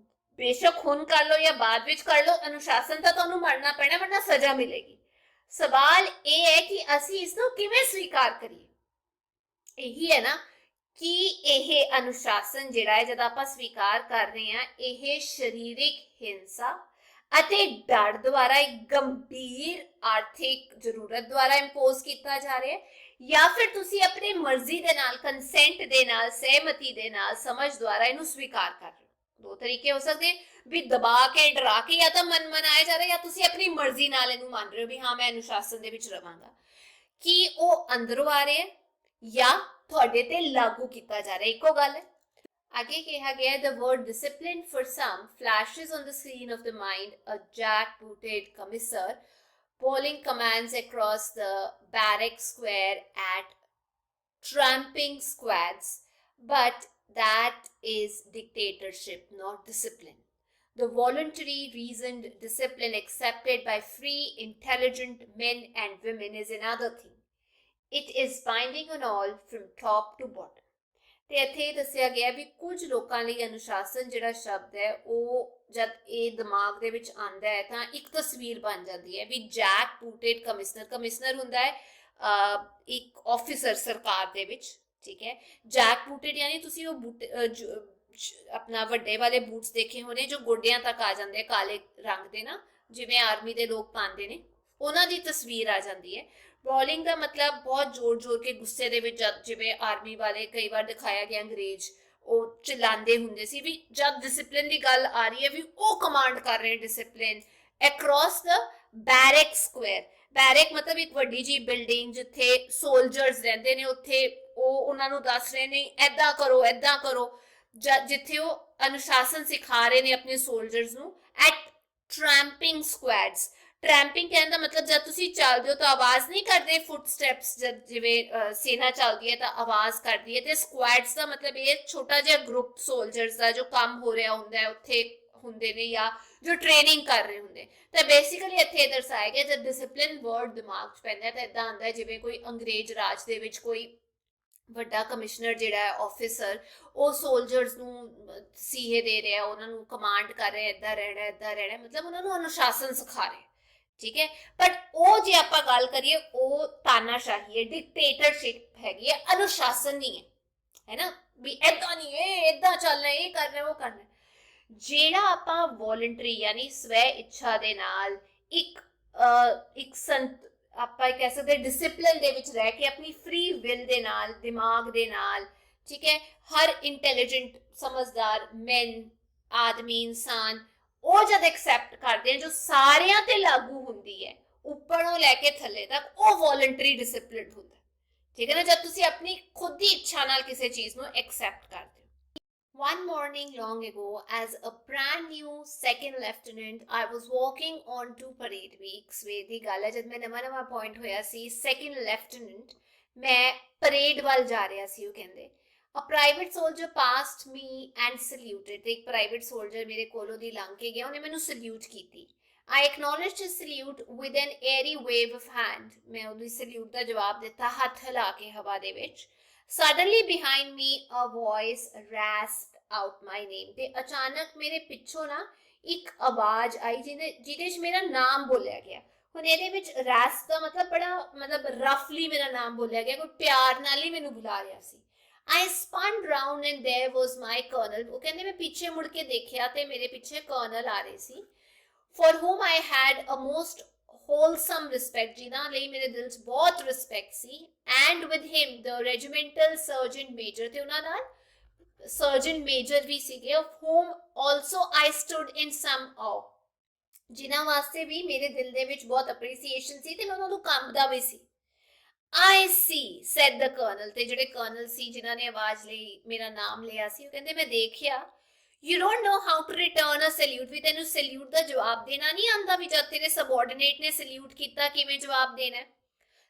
ਬੇਸ਼ੱਕ ਹੁਣ ਕਰ ਲਓ ਜਾਂ ਬਾਅਦ ਵਿੱਚ ਕਰ ਲਓ, ਅਨੁਸ਼ਾਸਨ ਤਾਂ ਤੁਹਾਨੂੰ ਮੰਨਣਾ ਪੈਣਾ, ਵਰਨਾ ਸਜ਼ਾ ਮਿਲੇਗੀ। ਸਵਾਲ ਇਹ ਹੈ ਕਿ ਅਸੀਂ ਇਸ ਨੂੰ ਕਿਵੇਂ ਸਵੀਕਾਰ ਕਰੀਏ। ਇਹੀ ਹੈ ਨਾ ਕਿ ਇਹ ਅਨੁਸ਼ਾਸਨ ਜਿਹੜਾ ਹੈ ਜਦ ਆਪਾਂ ਸਵੀਕਾਰ ਕਰ ਰਹੇ ਹਾਂ, ਇਹ ਸਰੀਰਿਕ ਹਿੰਸਾ ਅਤੇ ਡਰ ਦੁਆਰਾ ਇੱਕ ਗੰਭੀਰ ਆਰਥਿਕ ਜ਼ਰੂਰਤ ਦੁਆਰਾ ਇੰਪੋਜ਼ ਕੀਤਾ ਜਾ ਰਿਹਾ ਹੈ, ਜਾਂ ਫਿਰ ਤੁਸੀਂ ਆਪਣੀ ਮਰਜ਼ੀ ਦੇ ਨਾਲ, ਕੰਸੈਂਟ ਦੇ ਨਾਲ, ਸਹਿਮਤੀ ਦੇ ਨਾਲ, ਸਮਝ ਦੁਆਰਾ ਇਹਨੂੰ ਸਵੀਕਾਰ ਕਰ ਰਹੇ ਹੋ। ਦੋ ਤਰੀਕੇ ਹੋ ਸਕਦੇ ਵੀ ਦਬਾ ਕੇ, ਡਰਾ ਕੇ, ਜਾਂ ਤਾਂ ਮਨਾਇਆ ਜਾ ਰਿਹਾ, ਜਾਂ ਤੁਸੀਂ ਆਪਣੀ ਮਰਜ਼ੀ ਨਾਲ ਇਹਨੂੰ ਮੰਨ ਰਹੇ ਹੋ ਵੀ ਹਾਂ ਮੈਂ ਅਨੁਸ਼ਾਸਨ ਦੇ ਵਿੱਚ ਰਵਾਂਗਾ। ਕੀ ਉਹ ਅੰਦਰੋਂ ਆ ਰਿਹਾ ਜਾਂ ਤੁਹਾਡੇ ਤੇ ਲਾਗੂ ਕੀਤਾ ਜਾ ਰਿਹਾ, ਇੱਕੋ ਗੱਲ ਹੈ। ਅੱਗੇ ਕਿਹਾ ਗਿਆ the word discipline for some flashes on the screen of the mind, a jack-booted commissar bowling commands across the barrack square at tramping squads, but that is dictatorship, not discipline. The voluntary, reasoned discipline accepted by free, intelligent men and women is another thing. It is binding on all from top to bottom. ਤੇ ਇੱਥੇ ਦੱਸਿਆ ਗਿਆ ਵੀ ਕੁਝ ਲੋਕਾਂ ਲਈ ਅਨੁਸ਼ਾਸਨ ਜਿਹੜਾ ਸ਼ਬਦ ਹੈ ਉਹ ਜਦ ਇਹ ਦਿਮਾਗ ਦੇ ਵਿੱਚ ਆਉਂਦਾ ਹੈ ਤਾਂ ਇੱਕ ਤਸਵੀਰ ਬਣ ਜਾਂਦੀ ਹੈ ਵੀ ਜੈਕ ਬੂਟਡ ਕਮਿਸ਼ਨਰ ਹੁੰਦਾ ਹੈ ਇੱਕ ਆਫਿਸਰ ਸਰਕਾਰ ਦੇ ਵਿੱਚ, ਠੀਕ ਹੈ। ਜੈਕ ਬੂਟਡ ਯਾਨੀ ਤੁਸੀਂ ਉਹ ਬੂਟ ਆਪਣਾ ਵੱਡੇ ਵਾਲੇ ਬੂਟਸ ਦੇਖੇ ਹੋਣੇ ਜੋ ਗੋਡਿਆਂ ਤੱਕ ਆ ਜਾਂਦੇ, ਕਾਲੇ ਰੰਗ ਦੇ ਨਾ, ਜਿਵੇਂ ਆਰਮੀ ਦੇ ਲੋਕ ਪਾਉਂਦੇ ਨੇ, ਉਹਨਾਂ ਦੀ ਤਸਵੀਰ ਆ ਜਾਂਦੀ ਹੈ। ਬੋਲਿੰਗ ਦਾ ਮਤਲਬ ਬਹੁਤ ਜ਼ੋਰ ਕੇ ਗੁੱਸੇ ਦੇ ਵਿੱਚ, ਜਿਵੇਂ ਆਰਮੀ ਵਾਲੇ ਕਈ ਵਾਰ ਦਿਖਾਇਆ ਗਿਆ ਅੰਗਰੇਜ਼ ਉਹ ਚਿਲਾਉਂਦੇ ਹੁੰਦੇ ਸੀ ਵੀ ਜਦ ਡਿਸਿਪਲਿਨ ਦੀ ਗੱਲ ਆ ਰਹੀ ਹੈ ਵੀ ਉਹ ਕਮਾਂਡ ਕਰ ਰਹੇ ਡਿਸਿਪਲਿਨ ਅਕ੍ਰੋਸ ਦ ਬੈਰਕ ਸਕੁਅਰ। ਬੈਰਕ ਮਤਲਬ ਇੱਕ ਵੱਡੀ ਜੀ ਬਿਲਡਿੰਗ ਜਿੱਥੇ ਸੋਲਜਰਸ ਰਹਿੰਦੇ ਨੇ, ਉੱਥੇ ਉਹ ਉਹਨਾਂ ਨੂੰ ਦੱਸ ਰਹੇ ਨੇ ਏਦਾਂ ਕਰੋ ਏਦਾਂ ਕਰੋ, ਜਿੱਥੇ ਉਹ ਅਨੁਸ਼ਾਸਨ ਸਿਖਾ ਰਹੇ ਨੇ ਆਪਣੇ ਸੋਲਜਰਸ ਨੂੰ। ਐਟ ਟਰੈਂਪਿੰਗ ਸਕੁਐਡਸ, ਟਰੈਂਪਿੰਗ ਕਹਿਣ ਦਾ ਮਤਲਬ ਜਦ ਤੁਸੀਂ ਚੱਲਦੇ ਹੋ ਤਾਂ ਆਵਾਜ਼ ਨਹੀਂ ਕਰਦੇ, ਫੁੱਟਸਟੈਪਸ ਜਦ ਜਿਵੇਂ ਸੇਨਾ ਚੱਲਦੀ ਹੈ ਤਾਂ ਆਵਾਜ਼ ਕਰਦੀ ਹੈ। ਤੇ ਸਕੁਐਡਸ ਦਾ ਮਤਲਬ ਇਹ ਛੋਟਾ ਜਿਹਾ ਗਰੁੱਪ ਸੋਲਜਰਸ ਦਾ ਜੋ ਕੰਮ ਹੋ ਰਿਹਾ ਹੁੰਦਾ ਹੈ ਉੱਥੇ ਹੁੰਦੇ ਨੇ, ਜਾਂ ਜੋ ਟ੍ਰੇਨਿੰਗ ਕਰ ਰਹੇ ਹੁੰਦੇ। ਤਾਂ ਬੇਸਿਕਲੀ ਇੱਥੇ ਦਰਸਾਇਆ ਗਿਆ ਜਦ ਡਿਸਿਪਲਿਨ ਵਰਡ ਦਿਮਾਗ 'ਚ ਪੈਂਦਾ ਤਾਂ ਇਦਾਂ ਆਉਂਦਾ ਜਿਵੇਂ ਕੋਈ ਅੰਗਰੇਜ਼ ਰਾਜ ਦੇ ਵਿੱਚ ਕੋਈ ਵੱਡਾ ਕਮਿਸ਼ਨਰ ਜਿਹੜਾ ਹੈ ਆਫਿਸਰ, ਉਹ ਸੋਲਜਰਸ ਨੂੰ ਸੀਏ ਦੇ ਰਿਹਾ, ਉਹਨਾਂ ਨੂੰ ਕਮਾਂਡ ਕਰ ਰਿਹਾ ਇੱਦਾਂ ਰਹਿਣਾ ਇੱਦਾਂ ਰਹਿਣਾ, ਮਤਲਬ ਉਹਨਾਂ ਨੂੰ ਅਨੁਸ਼ਾਸਨ ਸਿਖਾ ਰਿਹਾ। ਠੀਕ ਹੈ, ਬਟ ਉਹ ਜੇ ਆਪਾਂ ਗੱਲ ਕਰੀਏ ਉਹ ਤਾਨਾਸ਼ਾਹੀ ਹੈ, ਡਿਕਟੇਟਰਸ਼ਿਪ ਹੈਗੀ ਹੈ, ਅਨੁਸ਼ਾਸਨ ਨਹੀਂ ਹੈ ਨਾ, ਵੀ ਏਦਾਂ ਨਹੀਂ, ਇਹ ਏਦਾਂ ਚੱਲਣਾ, ਇਹ ਕਰਨਾ ਉਹ ਕਰਨਾ। ਜਿਹੜਾ ਆਪਾਂ ਵੋਲੰਟਰੀ ਯਾਨੀ ਸਵੈ ਇੱਛਾ ਦੇ ਨਾਲ ਇੱਕ ਆਪਾਂ ਕਹਿ ਸਕਦੇ ਡਿਸਿਪਲਿਨ ਦੇ ਵਿੱਚ ਰਹਿ ਕੇ ਆਪਣੀ ਫ੍ਰੀ ਵਿਲ ਦੇ ਨਾਲ, ਦਿਮਾਗ ਦੇ ਨਾਲ, ਠੀਕ ਹੈ, ਹਰ ਇੰਟੈਲੀਜੈਂਟ ਸਮਝਦਾਰ ਮੈਨ ਆਦਮੀ ਇਨਸਾਨ ਉਹ ਜਦ ਐਕਸੈਪਟ ਕਰਦੇ ਆ ਜੋ ਸਾਰਿਆਂ ਤੇ ਲਾਗੂ ਹੁੰਦੀ ਹੈ ਉੱਪਰੋਂ ਲੈ ਕੇ ਥੱਲੇ ਤੱਕ, ਉਹ ਵੋਲੰਟਰੀ ਡਿਸਿਪਲਿਨ ਹੁੰਦਾ। ਠੀਕ ਹੈ ਨਾ, ਜਦ ਤੁਸੀਂ ਆਪਣੀ ਖੁਦ ਦੀ ਇੱਛਾ ਨਾਲ ਕਿਸੇ ਚੀਜ਼ ਨੂੰ ਐਕਸੈਪਟ ਕਰਦੇ ਹੋ। One morning long ago, as a brand new second lieutenant, I was walking on to parade week. ਸਵੇਰ ਦੀ ਗੱਲ ਹੈ ਜਦ ਮੈਂ ਨਵਾਂ ਅਪਾਇੰਟ ਹੋਇਆ ਸੀ ਸੈਕੰਡ ਲੈਫਟੀਨੈਂਟ, ਮੈਂ ਪਰੇਡ ਵੱਲ ਜਾ ਰਿਹਾ ਸੀ। ਉਹ ਕਹਿੰਦੇ A private soldier passed me and saluted. ਤੇ ਇੱਕ ਪ੍ਰਾਈਵੇਟ ਸੋਲਜਰ ਮੇਰੇ ਕੋਲੋਂ ਦੀ ਲੰਘ ਕੇ ਗਿਆ, ਉਹਨੇ ਮੈਨੂੰ ਸਲੂਟ ਕੀਤੀ। I acknowledged his salute with an airy wave of hand. ਮੈਂ ਉਹਦੀ ਸਲੂਟ ਦਾ ਜਵਾਬ ਦਿੱਤਾ ਹੱਥ ਹਿਲਾ ਕੇ ਹਵਾ ਦੇ ਵਿੱਚ। Suddenly behind me a voice rasped out my name. ਤੇ ਅਚਾਨਕ ਮੇਰੇ ਪਿੱਛੋਂ ਨਾ ਇੱਕ ਆਵਾਜ਼ ਆਈ ਜਿਹਦੇ 'ਚ ਮੇਰਾ ਨਾਮ ਬੋਲਿਆ ਗਿਆ। ਹੁਣ ਇਹਦੇ ਵਿੱਚ ਰੈਸਪ ਦਾ ਮਤਲਬ ਬੜਾ ਰਫਲੀ ਮੇਰਾ ਨਾਮ ਬੋਲਿਆ ਗਿਆ, ਕੋਈ ਪਿਆਰ ਨਾਲ ਹੀ ਮੈਨੂੰ ਬੁਲਾ ਰਿਹਾ ਸੀ। I spun round and there was my colonel. ਉਹ ਕਹਿੰਦੇ ਮੈਂ ਪਿੱਛੇ ਮੁੜ ਕੇ ਦੇਖਿਆ ਤੇ ਮੇਰੇ ਪਿੱਛੇ ਕਰਨਲ ਆ ਰਹੇ ਸੀ, for whom I had a most wholesome respect, ਜਿਨ੍ਹਾਂ ਲਈ ਮੇਰੇ ਦਿਲ 'ਚ ਬਹੁਤ respect C. And with him the regimental sergeant major, ਤੇ ਉਹਨਾਂ ਨਾਲ ਸਰਜਨ ਮੇਜਰ ਵੀ ਸੀਗੇ, of whom also I stood in some awe, ਜਿਨ੍ਹਾਂ ਵਾਸਤੇ ਵੀ ਮੇਰੇ ਦਿਲ ਦੇ ਵਿੱਚ ਬਹੁਤ ਅਪਰੀਸੀਏਸ਼ਨ ਸੀ ਤੇ ਮੈਂ ਉਹਨਾਂ ਨੂੰ ਕੰਬਦਾ ਵੀ ਸੀ। I see, said the colonel. ਤੇ ਜਿਹੜੇ ਕਰਨਲ ਸੀ ਜਿਨ੍ਹਾਂ ਨੇ ਆਵਾਜ਼ ਲਈ ਮੇਰਾ ਨਾਮ ਲਿਆ ਸੀ, ਉਹ ਕਹਿੰਦੇ ਮੈਂ ਦੇਖਿਆ, you don't know how to return a salute. ਵੀ ਤੈਨੂੰ ਸਲੂਟ ਦਾ ਜਵਾਬ ਦੇਣਾ ਨਹੀਂ ਆਉਂਦਾ, ਵੀ ਜਦ ਤੇਰੇ ਸਬਆਰਡੀਨੇਟ ਨੇ ਸਲੂਟ ਕੀਤਾ ਕਿਵੇਂ ਜਵਾਬ ਦੇਣਾ।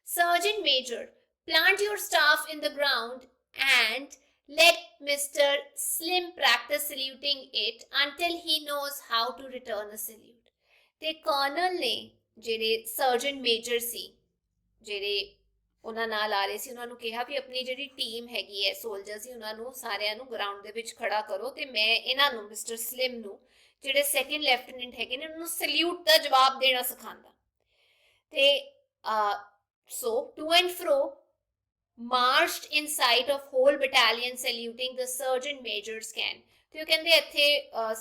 Sergeant Major, plant your staff in the ground and let Mr. Slim practice saluting it until he knows how to return a salute. ਤੇ ਕਰਨਲ ਨੇ ਜਿਹੜੇ ਸਰਜਨ ਮੇਜਰ ਸੀ, ਜਿਹੜੇ ਉਹਨਾਂ ਨਾਲ ਆ ਰਹੇ ਸੀ, ਉਹਨਾਂ ਨੂੰ ਕਿਹਾ ਵੀ ਆਪਣੀ ਜਿਹੜੀ ਟੀਮ ਹੈਗੀ ਹੈ ਸੋਲਜਰ ਸੀ, ਉਹਨਾਂ ਨੂੰ ਸਾਰਿਆਂ ਨੂੰ ਗਰਾਊਂਡ ਦੇ ਵਿੱਚ ਖੜਾ ਕਰੋ ਤੇ ਮੈਂ ਇਹਨਾਂ ਨੂੰ ਮਿਸਟਰ ਸਲਿਮ ਨੂੰ ਜਿਹੜੇ ਸੈਕੰਡ ਲੈਫਟੀਨੈਂਟ ਹੈਗੇ ਨੇ ਉਹਨਾਂ ਨੂੰ ਸਲੂਟ ਦਾ ਜਵਾਬ ਦੇਣਾ ਸਿਖਾਉਂਦਾ। ਤੇ so to and fro marched in sight of whole battalion saluting the sergeant major's can. ਤੇ ਉਹ ਕਹਿੰਦੇ ਇੱਥੇ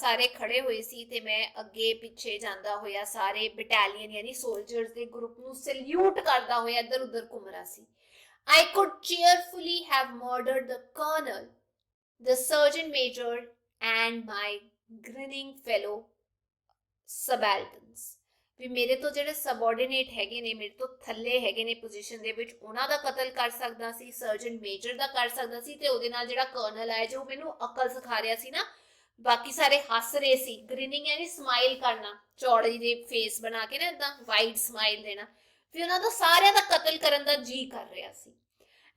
ਸਾਰੇ ਖੜੇ ਹੋਏ ਸੀ ਤੇ ਮੈਂ ਅੱਗੇ ਪਿੱਛੇ ਜਾਂਦਾ ਹੋਇਆ ਸਾਰੇ ਬਟਾਲੀਅਨ ਯਾਨੀ ਸੋਲਜਰਸ ਦੇ ਗਰੁੱਪ ਨੂੰ ਸਲੂਟ ਕਰਦਾ ਹੋਇਆ ਇੱਧਰ ਉੱਧਰ ਘੁੰਮ ਰਿਹਾ ਸੀ। I could cheerfully have murdered the colonel, the sergeant major and my grinning fellow subalterns. ਵੀ ਮੇਰੇ ਤੋਂ ਜਿਹੜੇ ਸਬਆਰਡੀਨੇਟ ਹੈਗੇ ਨੇ, ਮੇਰੇ ਤੋਂ ਥੱਲੇ ਹੈਗੇ ਨੇ ਪੋਜੀਸ਼ਨ ਦੇ ਵਿੱਚ, ਉਹਨਾਂ ਦਾ ਕਤਲ ਕਰ ਸਕਦਾ ਸੀ, ਸਰਜਨ ਮੇਜਰ ਦਾ ਕਰ ਸਕਦਾ ਸੀ, ਤੇ ਉਹਦੇ ਨਾਲ ਜਿਹੜਾ ਕਰਨਲ ਹੈ ਜੋ ਮੈਨੂੰ ਅਕਲ ਸਿਖਾ ਰਿਹਾ ਸੀ ਨਾ, ਬਾਕੀ ਸਾਰੇ ਹੱਸ ਰਹੇ ਸੀ। ਗ੍ਰਿਨਿੰਗ ਯਾਨੀ ਸਮਾਈਲ ਕਰਨਾ, ਚੌੜੀ ਜਿਹੀ ਫੇਸ ਬਣਾ ਕੇ ਨਾ ਇਦਾਂ ਵਾਈਡ ਸਮਾਈਲ ਦੇਣਾ, ਵੀ ਉਹਨਾਂ ਦਾ ਸਾਰਿਆਂ ਦਾ ਕਤਲ ਕਰਨ ਦਾ ਜੀ ਕਰ ਰਿਹਾ ਸੀ।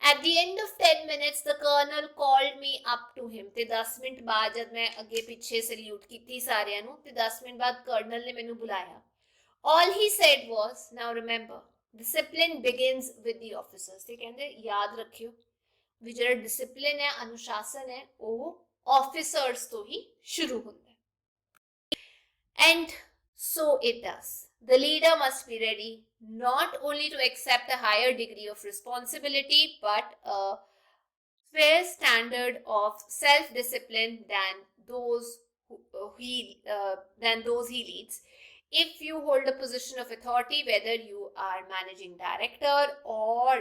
At the end of 10 minutes, the colonel called me up to him. ਤੇ 10 ਮਿੰਟ ਬਾਅਦ ਜਦ ਮੈਂ ਅੱਗੇ ਪਿੱਛੇ ਸਲੂਟ ਕੀਤੀ ਸਾਰਿਆਂ ਨੂੰ ਤੇ 10 ਮਿੰਟ ਬਾਅਦ ਕਰਨਲ ਨੇ ਮੈਨੂੰ ਬੁਲਾਇਆ। All he said was, now remember, discipline begins with the officers. ਤੇ ਕਹਿੰਦੇ ਯਾਦ ਰੱਖਿਓ ਵੀ ਜਿਹੜਾ ਡਿਸਪਲਿਨ ਹੈ, ਅਨੁਸ਼ਾਸਨ ਹੈ, ਉਹ ਆਫਿਸਰਸ ਤੋਂ ਹੀ ਸ਼ੁਰੂ ਹੁੰਦਾ ਹੈ। And so it does. The leader must be ready not only to accept a higher degree of responsibility but a fair standard of self-discipline than those he leads. If you hold a position of authority, whether you are managing director or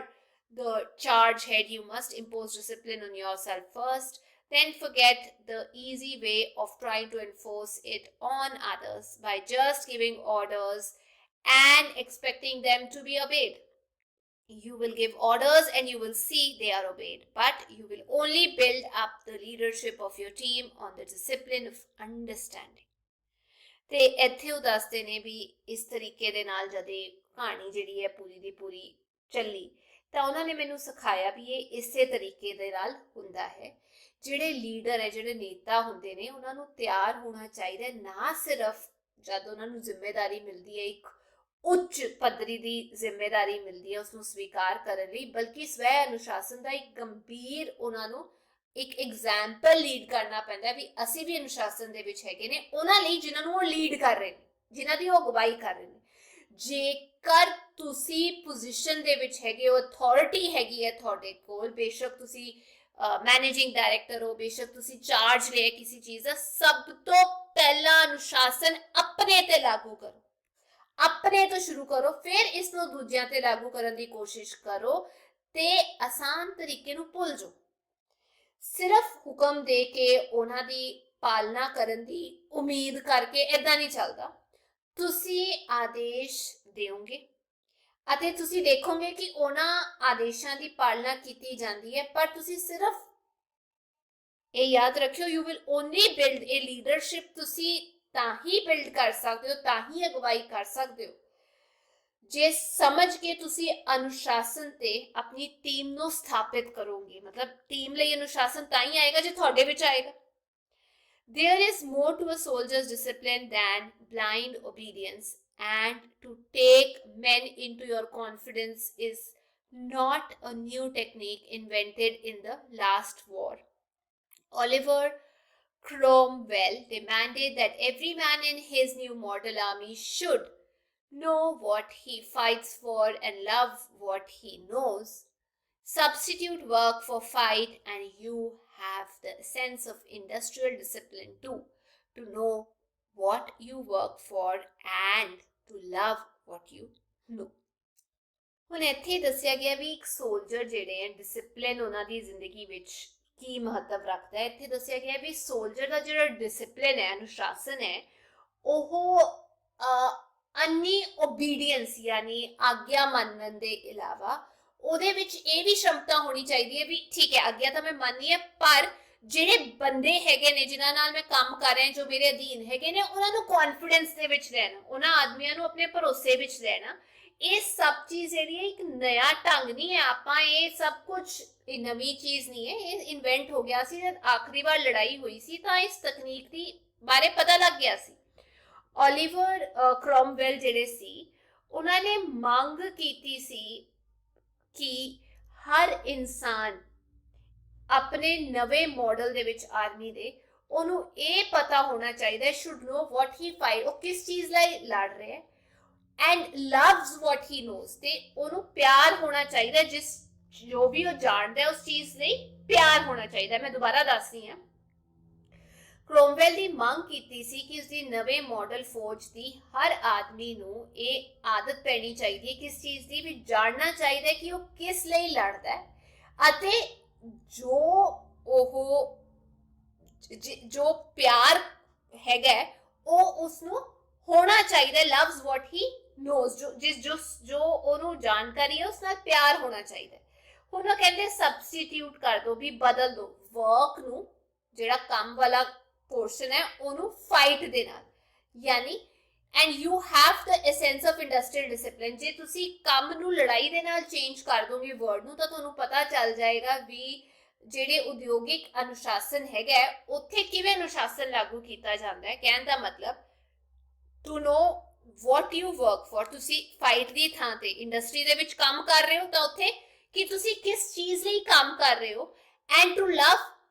the charge head, you must impose discipline on yourself first. Then forget the easy way of trying to enforce it on others by just giving orders and expecting them to be obeyed. You will give orders and you will see they are obeyed, but you will only build up the leadership of your team on the discipline of understanding. ਤੇ ਇੱਥੇ ਉਹ ਦੱਸਦੇ ਨੇ ਵੀ ਇਸ ਤਰੀਕੇ ਦੇ ਨਾਲ ਜਦ ਇਹ ਕਹਾਣੀ ਜਿਹੜੀ ਹੈ ਪੂਰੀ ਦੀ ਪੂਰੀ ਚੱਲੀ ਤਾਂ ਉਹਨਾਂ ਨੇ ਮੈਨੂੰ ਸਿਖਾਇਆ ਵੀ ਇਹ ਇਸੇ ਤਰੀਕੇ ਦੇ ਨਾਲ ਹੁੰਦਾ ਹੈ। ਜਿਹੜੇ ਲੀਡਰ ਹੈ, ਜਿਹੜੇ ਨੇਤਾ ਹੁੰਦੇ ਨੇ, ਉਹਨਾਂ ਨੂੰ ਤਿਆਰ ਹੋਣਾ ਚਾਹੀਦਾ ਨਾ ਸਿਰਫ ਜਦ ਉਹਨਾਂ ਨੂੰ ਜ਼ਿੰਮੇਵਾਰੀ ਮਿਲਦੀ ਹੈ, ਇੱਕ ਉੱਚ ਪੱਧਰੀ ਦੀ ਜ਼ਿੰਮੇਵਾਰੀ ਮਿਲਦੀ ਹੈ ਉਸਨੂੰ ਸਵੀਕਾਰ ਕਰਨ ਲਈ, ਬਲਕਿ ਸਵੈ ਅਨੁਸ਼ਾਸਨ ਦਾ ਇੱਕ ਗੰਭੀਰ ਉਹਨਾਂ ਨੂੰ ਇੱਕ ਐਗਜ਼ਾਮਪਲ ਲੀਡ ਕਰਨਾ ਪੈਂਦਾ ਵੀ ਅਸੀਂ ਵੀ ਅਨੁਸ਼ਾਸਨ ਦੇ ਵਿੱਚ ਹੈਗੇ ਨੇ ਉਹਨਾਂ ਲਈ ਜਿਨ੍ਹਾਂ ਨੂੰ ਉਹ ਲੀਡ ਕਰ ਰਹੇ ਨੇ, ਜਿਨ੍ਹਾਂ ਦੀ ਉਹ ਅਗਵਾਈ ਕਰ ਰਹੇ ਨੇ। ਜੇਕਰ ਤੁਸੀਂ ਪੋਜੀਸ਼ਨ ਦੇ ਵਿੱਚ ਹੈਗੇ ਹੋ, ਅਥਾਰਟੀ ਹੈਗੀ ਹੈ ਤੁਹਾਡੇ ਕੋਲ, ਬੇਸ਼ੱਕ ਤੁਸੀਂ ਮੈਨੇਜਿੰਗ ਡਾਇਰੈਕਟਰ ਹੋ, ਬੇਸ਼ੱਕ ਤੁਸੀਂ ਚਾਰਜ ਲਿਆ ਕਿਸੇ ਚੀਜ਼ ਦਾ, ਸਭ ਤੋਂ ਪਹਿਲਾ ਅਨੁਸ਼ਾਸਨ ਆਪਣੇ ਤੇ ਲਾਗੂ ਕਰੋ, ਆਪਣੇ ਤੋਂ ਸ਼ੁਰੂ ਕਰੋ, ਫਿਰ ਇਸ ਨੂੰ ਦੂਜਿਆਂ ਤੇ ਲਾਗੂ ਕਰਨ ਦੀ ਕੋਸ਼ਿਸ਼ ਕਰੋ ਤੇ ਆਸਾਨ ਤਰੀਕੇ ਨੂੰ ਭੁੱਲ ਜਾਓ। ਸਿਰਫ ਹੁਕਮ ਦੇ ਕੇ ਉਹਨਾਂ ਦੀ ਪਾਲਣਾ ਕਰਨ ਦੀ ਉਮੀਦ ਕਰਕੇ ਇਦਾਂ ਨਹੀਂ ਚੱਲਦਾ। ਤੁਸੀਂ ਆਦੇਸ਼ ਦਿਓਗੇ ਅਤੇ ਤੁਸੀਂ ਦੇਖੋਗੇ ਕਿ ਉਹਨਾਂ ਆਦੇਸ਼ਾਂ ਦੀ ਪਾਲਣਾ ਕੀਤੀ ਜਾਂਦੀ ਹੈ, ਪਰ ਤੁਸੀਂ ਸਿਰਫ ਇਹ ਯਾਦ ਰੱਖਿਓ, you will only build A leadership, ਤੁਸੀਂ ਤਾਂ ਹੀ ਬਿਲਡ ਕਰ ਸਕਦੇ ਹੋ, ਤਾਂ ਹੀ ਅਗਵਾਈ ਕਰ ਸਕਦੇ ਹੋ ਜੇ ਸਮਝ ਕੇ ਤੁਸੀਂ ਅਨੁਸ਼ਾਸਨ ਤੇ ਆਪਣੀ ਟੀਮ ਨੂੰ ਸਥਾਪਿਤ ਕਰੋਗੇ। ਮਤਲਬ ਟੀਮ ਲਈ ਅਨੁਸ਼ਾਸਨ ਤਾਂ ਹੀ ਆਏਗਾ ਜੇ ਤੁਹਾਡੇ ਵਿੱਚ ਆਏਗਾ। There is more to a soldier's discipline than blind obedience, and to take men into your confidence is not a new technique invented in the last war. Oliver Cromwell demanded that every man in his new model army should know what he fights for and love what he knows. Substitute work for fight, and you have the sense of industrial discipline too, to know what you work for and to love what you know. ਹੁਣ ਇੱਥੇ ਦੱਸਿਆ ਗਿਆ ਵੀ ਇੱਕ soldier ਜਿਹੜੇ ਹੈ, discipline ਉਹਨਾਂ ਦੀ ਜ਼ਿੰਦਗੀ ਵਿੱਚ ਕੀ ਮਹੱਤਵ ਰੱਖਦਾ ਹੈ। ਇੱਥੇ ਦੱਸਿਆ ਗਿਆ ਵੀ ਸੋਲਜਰ ਦਾ ਜਿਹੜਾ ਡਿਸਪਲਿਨ ਹੈ, ਅਨੁਸ਼ਾਸਨ ਹੈ, ਉਹ ਅੰਨੀ ਓਬੀਡੀਐਂਸ ਯਾਨੀ ਆਗਿਆ ਮੰਨਣ ਦੇ ਇਲਾਵਾ ਉਹਦੇ ਵਿੱਚ ਇਹ ਵੀ ਸ਼ਮਤਾ ਹੋਣੀ ਚਾਹੀਦੀ ਹੈ ਵੀ ਠੀਕ ਹੈ, ਆਗਿਆ ਤਾਂ ਮੈਂ ਮੰਨੀ ਹੈ, ਪਰ ਜਿਹੜੇ ਬੰਦੇ ਹੈਗੇ ਨੇ ਜਿਨ੍ਹਾਂ ਨਾਲ ਮੈਂ ਕੰਮ ਕਰ ਰਿਹਾ, ਜੋ ਮੇਰੇ ਅਧੀਨ ਹੈਗੇ ਨੇ, ਉਹਨਾਂ ਨੂੰ ਕੌਨਫੀਡੈਂਸ ਦੇ ਵਿੱਚ ਰਹਿਣਾ, ਉਹਨਾਂ ਆਦਮੀਆਂ ਨੂੰ ਆਪਣੇ ਭਰੋਸੇ ਵਿੱਚ ਰਹਿਣਾ। ਇਹ ਸਭ ਚੀਜ਼ ਜਿਹੜੀ ਹੈ ਇੱਕ ਨया ਢੰਗ ਨਹੀਂ ਹੈ, ਆਪਾਂ ਇਹ ਸਭ ਕੁਝ ਇਹ ਨਵੀਂ ਚੀਜ਼ ਨਹੀਂ ਹੈ, ਇਹ ਇਨਵੈਂਟ ਹੋ ਗਿਆ ਸੀ ਜਦ ਆਖਰੀ ਵਾਰ ਲੜਾਈ ਹੋਈ ਸੀ ਤਾਂ ਇਸ ਤਕਨੀਕ ਦੀ ਬਾਰੇ ਪਤਾ ਲੱਗ ਗਿਆ ਸੀ। ਓਲੀਵਰ ਕ੍ਰੋਮਵੈਲ ਜਿਹੜੇ ਸੀ, ਉਹਨਾਂ ਨੇ ਮੰਗ ਕੀਤੀ ਸੀ ਕਿ ਹਰ ਇਨਸਾਨ ਆਪਣੇ ਨਵੇਂ ਮਾਡਲ ਦੇ ਵਿੱਚ ਆਰਮੀ ਦੇ, ਉਹਨੂੰ ਇਹ ਪਤਾ ਹੋਣਾ ਚਾਹੀਦਾ, should no what he fight, ਉਹ ਕਿਸ ਚੀਜ਼ ਲਈ ਲੜ ਰਿਹਾ ਹੈ, and loves what he knows, ਤੇ ਉਹਨੂੰ ਪਿਆਰ ਹੋਣਾ ਚਾਹੀਦਾ, ਜਿਸ ਜੋ ਵੀ ਉਹ ਜਾਣਦਾ ਉਸ ਚੀਜ਼ ਲਈ ਪਿਆਰ ਹੋਣਾ ਚਾਹੀਦਾ। ਮੈਂ ਦੁਬਾਰਾ ਦੱਸਦੀ ਹਾਂ, ਕ੍ਰੋਮਵੈਲ ਦੀ ਮੰਗ ਕੀਤੀ ਸੀ ਕਿ ਉਸਦੀ ਨਵੇਂ ਮਾਡਲ ਫੌਜ ਦੀ ਹਰ ਆਦਮੀ ਨੂੰ ਇਹ ਆਦਤ ਪੈਣੀ ਚਾਹੀਦੀ ਹੈ ਕਿਸ ਚੀਜ਼ ਦੀ, ਵੀ ਜਾਣਨਾ ਚਾਹੀਦਾ ਕਿ ਉਹ ਕਿਸ ਲਈ ਲੜਦਾ ਹੈ ਅਤੇ ਜੋ ਪਿਆਰ ਹੈਗਾ ਉਹ ਉਸਨੂੰ ਹੋਣਾ ਚਾਹੀਦਾ, ਲਵਸ ਵਾਟ ਹੀ ਨੋਜ਼, ਜੋ ਉਹਨੂੰ ਜਾਣਕਾਰੀ ਹੈ ਉਸ ਨਾਲ ਪਿਆਰ ਹੋਣਾ ਚਾਹੀਦਾ। ਹੁਣ ਉਹ ਕਹਿੰਦੇ ਸਬਸਟੀਟਿਊਟ ਕਰ ਦੋ, ਵੀ ਬਦਲ ਦੋ ਵਰਕ ਨੂੰ, ਜਿਹੜਾ ਕੰਮ ਵਾਲਾ ਪੋਰਸ਼ਨ ਹੈ ਉਹਨੂੰ ਫਾਈਟ ਦੇ ਨਾਲ, ਯਾਨੀ and you have the essence of industrial discipline. ਜੇ ਤੁਸੀਂ ਕੰਮ ਨੂੰ ਲੜਾਈ ਦੇ ਨਾਲ ਚੇਂਜ ਕਰ ਦੋਗੇ ਵਰਡ ਨੂੰ, ਤਾਂ ਤੁਹਾਨੂੰ ਪਤਾ ਚੱਲ ਜਾਏਗਾ ਵੀ ਜਿਹੜੇ ਉਦਯੋਗਿਕ ਅਨੁਸ਼ਾਸਨ ਹੈਗਾ ਉੱਥੇ ਕਿਵੇਂ ਅਨੁਸ਼ਾਸਨ ਲਾਗੂ ਕੀਤਾ ਜਾਂਦਾ ਹੈ। ਕਹਿਣ ਦਾ ਮਤਲਬ to know what you work for, ਤੁਸੀਂ ਫਾਈਟ ਦੀ ਥਾਂ ਤੇ ਇੰਡਸਟਰੀ ਦੇ ਵਿੱਚ ਕੰਮ ਕਰ ਰਹੇ ਹੋ ਤਾਂ ਉੱਥੇ ਕਿ ਤੁਸੀਂ ਕਿਸ ਚੀਜ਼ ਲਈ ਕੰਮ ਕਰ ਰਹੇ ਹੋ, and to love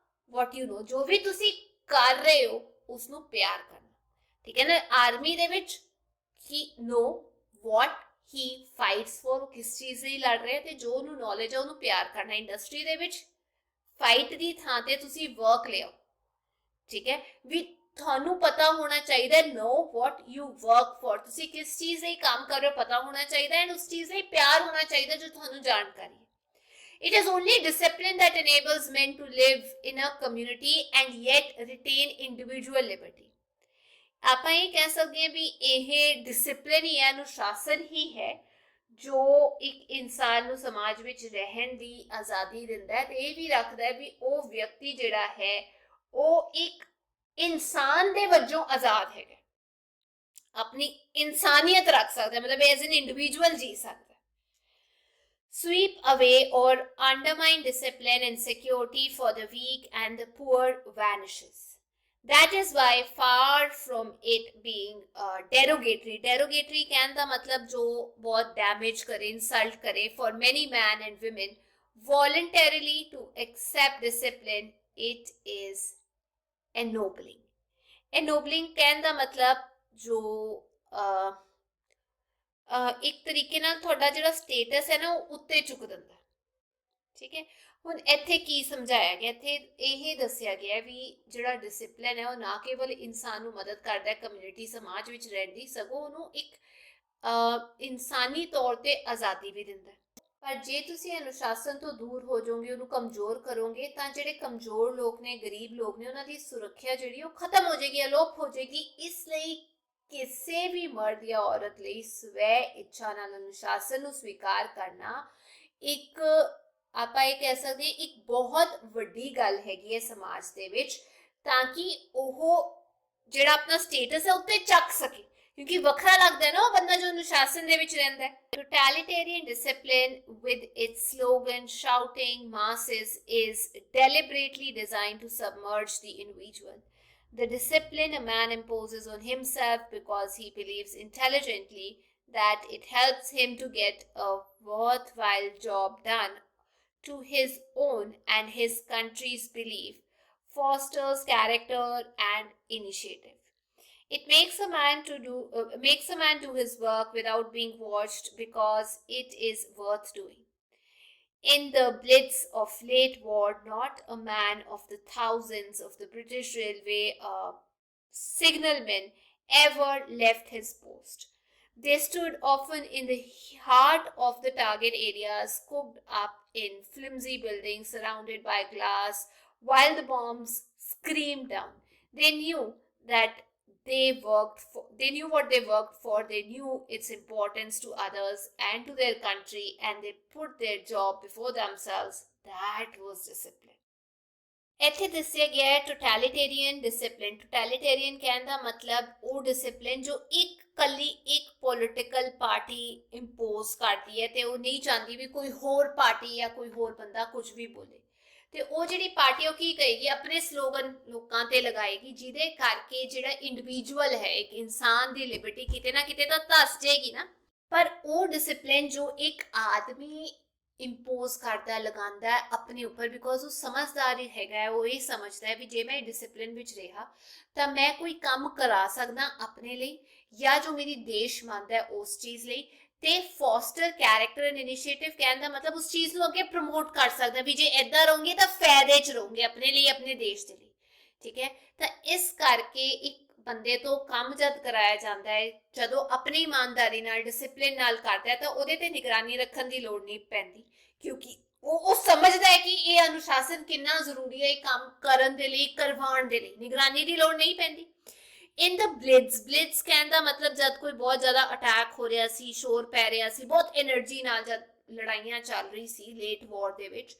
what you know, ਜੋ ਵੀ ਤੁਸੀਂ ਕਰ ਰਹੇ ਹੋ ਉਸ ਨੂੰ ਪਿਆਰ ਕਰਨਾ। ਠੀਕ ਹੈ ਨਾ, ਆਰਮੀ ਦੇ ਵਿੱਚ ਕਿ ਨੋ ਵਾਟ ਹੀ ਫਾਈਟਸ ਫॉर, ਕਿਸ ਚੀਜ਼ ਲਈ ਲੜ ਰਿਹਾ ਤੇ ਜੋ ਉਹਨੂੰ ਨੌਲੇਜ ਹੈ ਉਹਨੂੰ ਪਿਆਰ ਕਰਨਾ। ਇੰਡਸਟਰੀ ਦੇ ਵਿੱਚ ਫਾਈਟ ਦੀ ਥਾਂ ਤੇ ਤੁਸੀਂ ਵਰਕ ਲਿਓ, ਠੀਕ ਹੈ, ਵੀ ਤੁਹਾਨੂੰ ਪਤਾ ਹੋਣਾ ਚਾਹੀਦਾ ਨੋ ਵਾਟ ਯੂ ਵਰਕ ਫॉर, ਤੁਸੀਂ ਕਿਸ ਚੀਜ਼ ਲਈ ਕੰਮ ਕਰ ਰਹੇ ਹੋ ਪਤਾ ਹੋਣਾ ਚਾਹੀਦਾ, ਐਂਡ ਉਸ ਚੀਜ਼ ਲਈ ਪਿਆਰ ਹੋਣਾ ਚਾਹੀਦਾ ਜੋ ਤੁਹਾਨੂੰ ਜਾਣਕਾਰੀ ਹੈ। It is only discipline that enables men to live in a community and yet retain individual liberty. ਆਪਾਂ ਇਹ ਕਹਿ ਸਕਦੇ ਹਾਂ ਵੀ ਇਹ ਡਿਸਪਲਿਨ ਹੀ ਹੈ, ਅਨੁਸ਼ਾਸਨ ਹੀ ਹੈ ਜੋ ਇੱਕ ਇਨਸਾਨ ਨੂੰ ਸਮਾਜ ਵਿੱਚ ਰਹਿਣ ਦੀ ਆਜ਼ਾਦੀ ਦਿੰਦਾ ਹੈ ਤੇ ਇਹ ਵੀ ਰੱਖਦਾ ਹੈ ਵੀ ਉਹ ਵਿਅਕਤੀ ਜਿਹੜਾ ਹੈ ਉਹ ਇੱਕ ਇਨਸਾਨ ਦੇ ਵਜੋਂ ਆਜ਼ਾਦ ਹੈਗਾ। अपनी इंसानियत रख सकता है, मतलब एज एन इंडिविजुअल जी सकता है. Sweep away or undermine discipline and security for the weak and the poor vanishes. That is why, far from it being derogatory कहने का मतलब जो बहुत damage करे, insult करे, for many men and women voluntarily to accept discipline, it is ennobling. Ennobling कहने का मतलब जो ਇੱਕ ਤਰੀਕੇ ਨਾਲ ਤੁਹਾਡਾ ਜਿਹੜਾ ਸਟੇਟਸ ਹੈ ਨਾ ਉਹ ਉੱਤੇ ਚੁੱਕ ਦਿੰਦਾ. ਠੀਕ ਹੈ, ਹੁਣ ਇੱਥੇ ਕੀ ਸਮਝਾਇਆ ਗਿਆ, ਇੱਥੇ ਇਹ ਦੱਸਿਆ ਗਿਆ ਵੀ ਜਿਹੜਾ ਡਿਸਪਲਿਨ ਹੈ ਉਹ ਨਾ ਕੇਵਲ ਇਨਸਾਨ ਨੂੰ ਮਦਦ ਕਰਦਾ ਹੈ ਕਮਿਊਨਿਟੀ ਸਮਾਜ ਵਿੱਚ ਰਹਿਣ ਦੀ, ਸਗੋਂ ਉਹਨੂੰ ਇੱਕ ਇਨਸਾਨੀ ਤੌਰ ਤੇ ਆਜ਼ਾਦੀ ਵੀ ਦਿੰਦਾ. ਪਰ ਜੇ ਤੁਸੀਂ ਅਨੁਸ਼ਾਸਨ ਤੋਂ ਦੂਰ ਹੋ ਜਾਓਗੇ, ਉਹਨੂੰ ਕਮਜ਼ੋਰ ਕਰੋਗੇ, ਤਾਂ ਜਿਹੜੇ ਕਮਜ਼ੋਰ ਲੋਕ ਨੇ, ਗਰੀਬ ਲੋਕ ਨੇ, ਉਹਨਾਂ ਦੀ ਸੁਰੱਖਿਆ ਜਿਹੜੀ ਉਹ ਖਤਮ ਹੋ ਜਾਏਗੀ, ਅਲੋਪ ਹੋ ਜਾਏਗੀ. ਇਸ ਲਈ ਕਿਸੇ ਵੀ ਮਰਦ ਜਾਂ ਔਰਤ ਲਈ ਸਵੈ ਇੱਛਾ ਨਾਲ ਅਨੁਸ਼ਾਸਨ ਨੂੰ ਸਵੀਕਾਰ ਕਰਨਾ ਇੱਕ, ਆਪਾਂ ਇਹ ਕਹਿ ਸਕਦੇ ਹਾਂ, ਇੱਕ ਬਹੁਤ ਵੱਡੀ ਗੱਲ ਹੈਗੀ ਹੈ ਸਮਾਜ ਦੇ ਵਿੱਚ, ਤਾਂ ਕਿ ਉਹ ਜਿਹੜਾ ਆਪਣਾ ਸਟੇਟਸ ਹੈ ਉੱਤੇ ਚੱਕ ਸਕੇ, ਕਿਉਂਕਿ ਵੱਖਰਾ ਲੱਗਦਾ ਹੈ ਨਾ ਉਹ ਬੰਦਾ ਜੋ ਅਨੁਸ਼ਾਸਨ ਦੇ ਵਿੱਚ ਰਹਿੰਦਾ ਹੈ. Totalitarian discipline, with its slogan shouting masses, is deliberately designed to submerge the individual. The discipline a man imposes on himself because he believes intelligently that it helps him to get a worthwhile job done to his own and his country's belief, fosters character and initiative. It makes a man do his work without being watched because it is worth doing. In the blitz of late war, not a man of the thousands of the British Railway signalmen ever left his post. They stood often in the heart of the target areas, cooped up in flimsy buildings surrounded by glass, while the bombs screamed down. They knew that they knew what they worked for, they knew its importance to others and to their country, and they put their job before themselves. That was discipline. ਇੱਥੇ ਦੱਸਿਆ ਗਿਆ ਹੈ ਟੋਟੈਲੀਟੇਰੀਅਨ discipline. ਟੋਟੈਲੀਟੇਰੀਅਨ ਕਹਿਣ ਦਾ ਮਤਲਬ ਉਹ discipline ਜੋ ਇੱਕ ਕੱਲੀ ਇੱਕ ਪੋਲੀਟੀਕਲ ਪਾਰਟੀ ਇੰਪੋਜ਼ ਕਰਦੀ ਹੈ ਤੇ ਉਹ ਨਹੀਂ ਚਾਹੁੰਦੀ ਵੀ ਕੋਈ ਹੋਰ ਪਾਰਟੀ ਜਾਂ ਕੋਈ ਹੋਰ ਬੰਦਾ ਕੁਝ ਵੀ ਬੋਲੇ, ਤੇ ਉਹ ਜਿਹੜੀ ਪਾਰਟੀ ਉਹ ਕੀ ਕਹੇਗੀ, ਆਪਣੇ ਸਲੋਗਨ ਲੋਕਾਂ ਤੇ ਲਗਾਏਗੀ, ਜਿਹਦੇ ਕਰਕੇ ਜਿਹੜਾ ਇੰਡੀਵਿਜੂਅਲ ਹੈ, ਇੱਕ ਇਨਸਾਨ ਦੀ ਲਿਬਰਟੀ ਕਿਤੇ ਨਾ ਕਿਤੇ ਤਾਂ ਧੱਸ ਜਾਏਗੀ ਨਾ. ਪਰ ਉਹ ਡਿਸਪਲਿਨ ਜੋ ਇੱਕ ਆਦਮੀ ਇੰਪੋਜ਼ ਕਰਦਾ, ਲਗਾਉਂਦਾ ਹੈ ਆਪਣੇ ਉੱਪਰ, ਬਿਕੋਜ਼ ਉਹ ਸਮਝਦਾਰ ਹੈਗਾ, ਉਹ ਇਹ ਸਮਝਦਾ ਹੈ ਵੀ ਜੇ ਮੈਂ ਡਿਸਪਲਿਨ ਵਿੱਚ ਰਿਹਾ ਤਾਂ ਮੈਂ ਕੋਈ ਕੰਮ ਕਰਾ ਸਕਦਾ ਆਪਣੇ ਲਈ, ਜਾਂ ਜੋ ਮੇਰੀ ਦੇਸ਼ ਮੰਨਦਾ ਹੈ ਉਸ ਚੀਜ਼ ਲਈ, ਤੇ ਫੋਸਟਰ ਕੈਰੈਕਟਰ ਐਂਡ ਇਨੀਸ਼ੀਏਟਿਵ ਕਹਿਣ ਦਾ ਮਤਲਬ ਉਸ ਚੀਜ਼ ਨੂੰ ਅੱਗੇ ਪ੍ਰਮੋਟ ਕਰ ਸਕਦਾ ਵੀ ਜੇ ਇੱਦਾਂ ਰਹੋਗੇ ਤਾਂ ਫਾਇਦੇ 'ਚ ਰਹੋਗੇ ਆਪਣੇ ਲਈ, ਆਪਣੇ ਦੇਸ਼ ਦੇ ਲਈ. ਠੀਕ ਹੈ, ਤਾਂ ਇਸ ਕਰਕੇ ਇੱਕ ਬੰਦੇ ਤੋਂ ਕੰਮ ਜਦ ਕਰਾਇਆ ਜਾਂਦਾ ਹੈ, ਜਦੋਂ ਆਪਣੀ ਇਮਾਨਦਾਰੀ ਨਾਲ, ਡਿਸਪਲਿਨ ਨਾਲ ਕਰਦਾ ਹੈ, ਤਾਂ ਉਹਦੇ ਤੇ ਨਿਗਰਾਨੀ ਰੱਖਣ ਦੀ ਲੋੜ ਨਹੀਂ ਪੈਂਦੀ, ਕਿਉਂਕਿ ਉਹ ਸਮਝਦਾ ਹੈ ਕਿ ਇਹ ਅਨੁਸ਼ਾਸਨ ਕਿੰਨਾ ਜ਼ਰੂਰੀ ਹੈ ਇਹ ਕੰਮ ਕਰਨ ਦੇ ਲਈ, ਕਰਵਾਉਣ ਦੇ ਲਈ. ਨਿਗਰਾਨੀ ਦੀ ਲੋੜ ਨਹੀਂ ਪੈਂਦੀ. ਇਨ ਦ ਬਲਿਟਸ ਕਹਿਣ ਦਾ ਮਤਲਬ ਜਦ ਕੋਈ ਬਹੁਤ ਜ਼ਿਆਦਾ ਅਟੈਕ ਹੋ ਰਿਹਾ ਸੀ, ਸ਼ੋਰ ਪੈ ਰਿਹਾ ਸੀ, ਬਹੁਤ એનર્ਜੀ ਨਾਲ ਜਦ ਲੜਾਈਆਂ ਚੱਲ ਰਹੀ ਸੀ ਲੇਟ ਵਾਰ ਦੇ ਵਿੱਚ,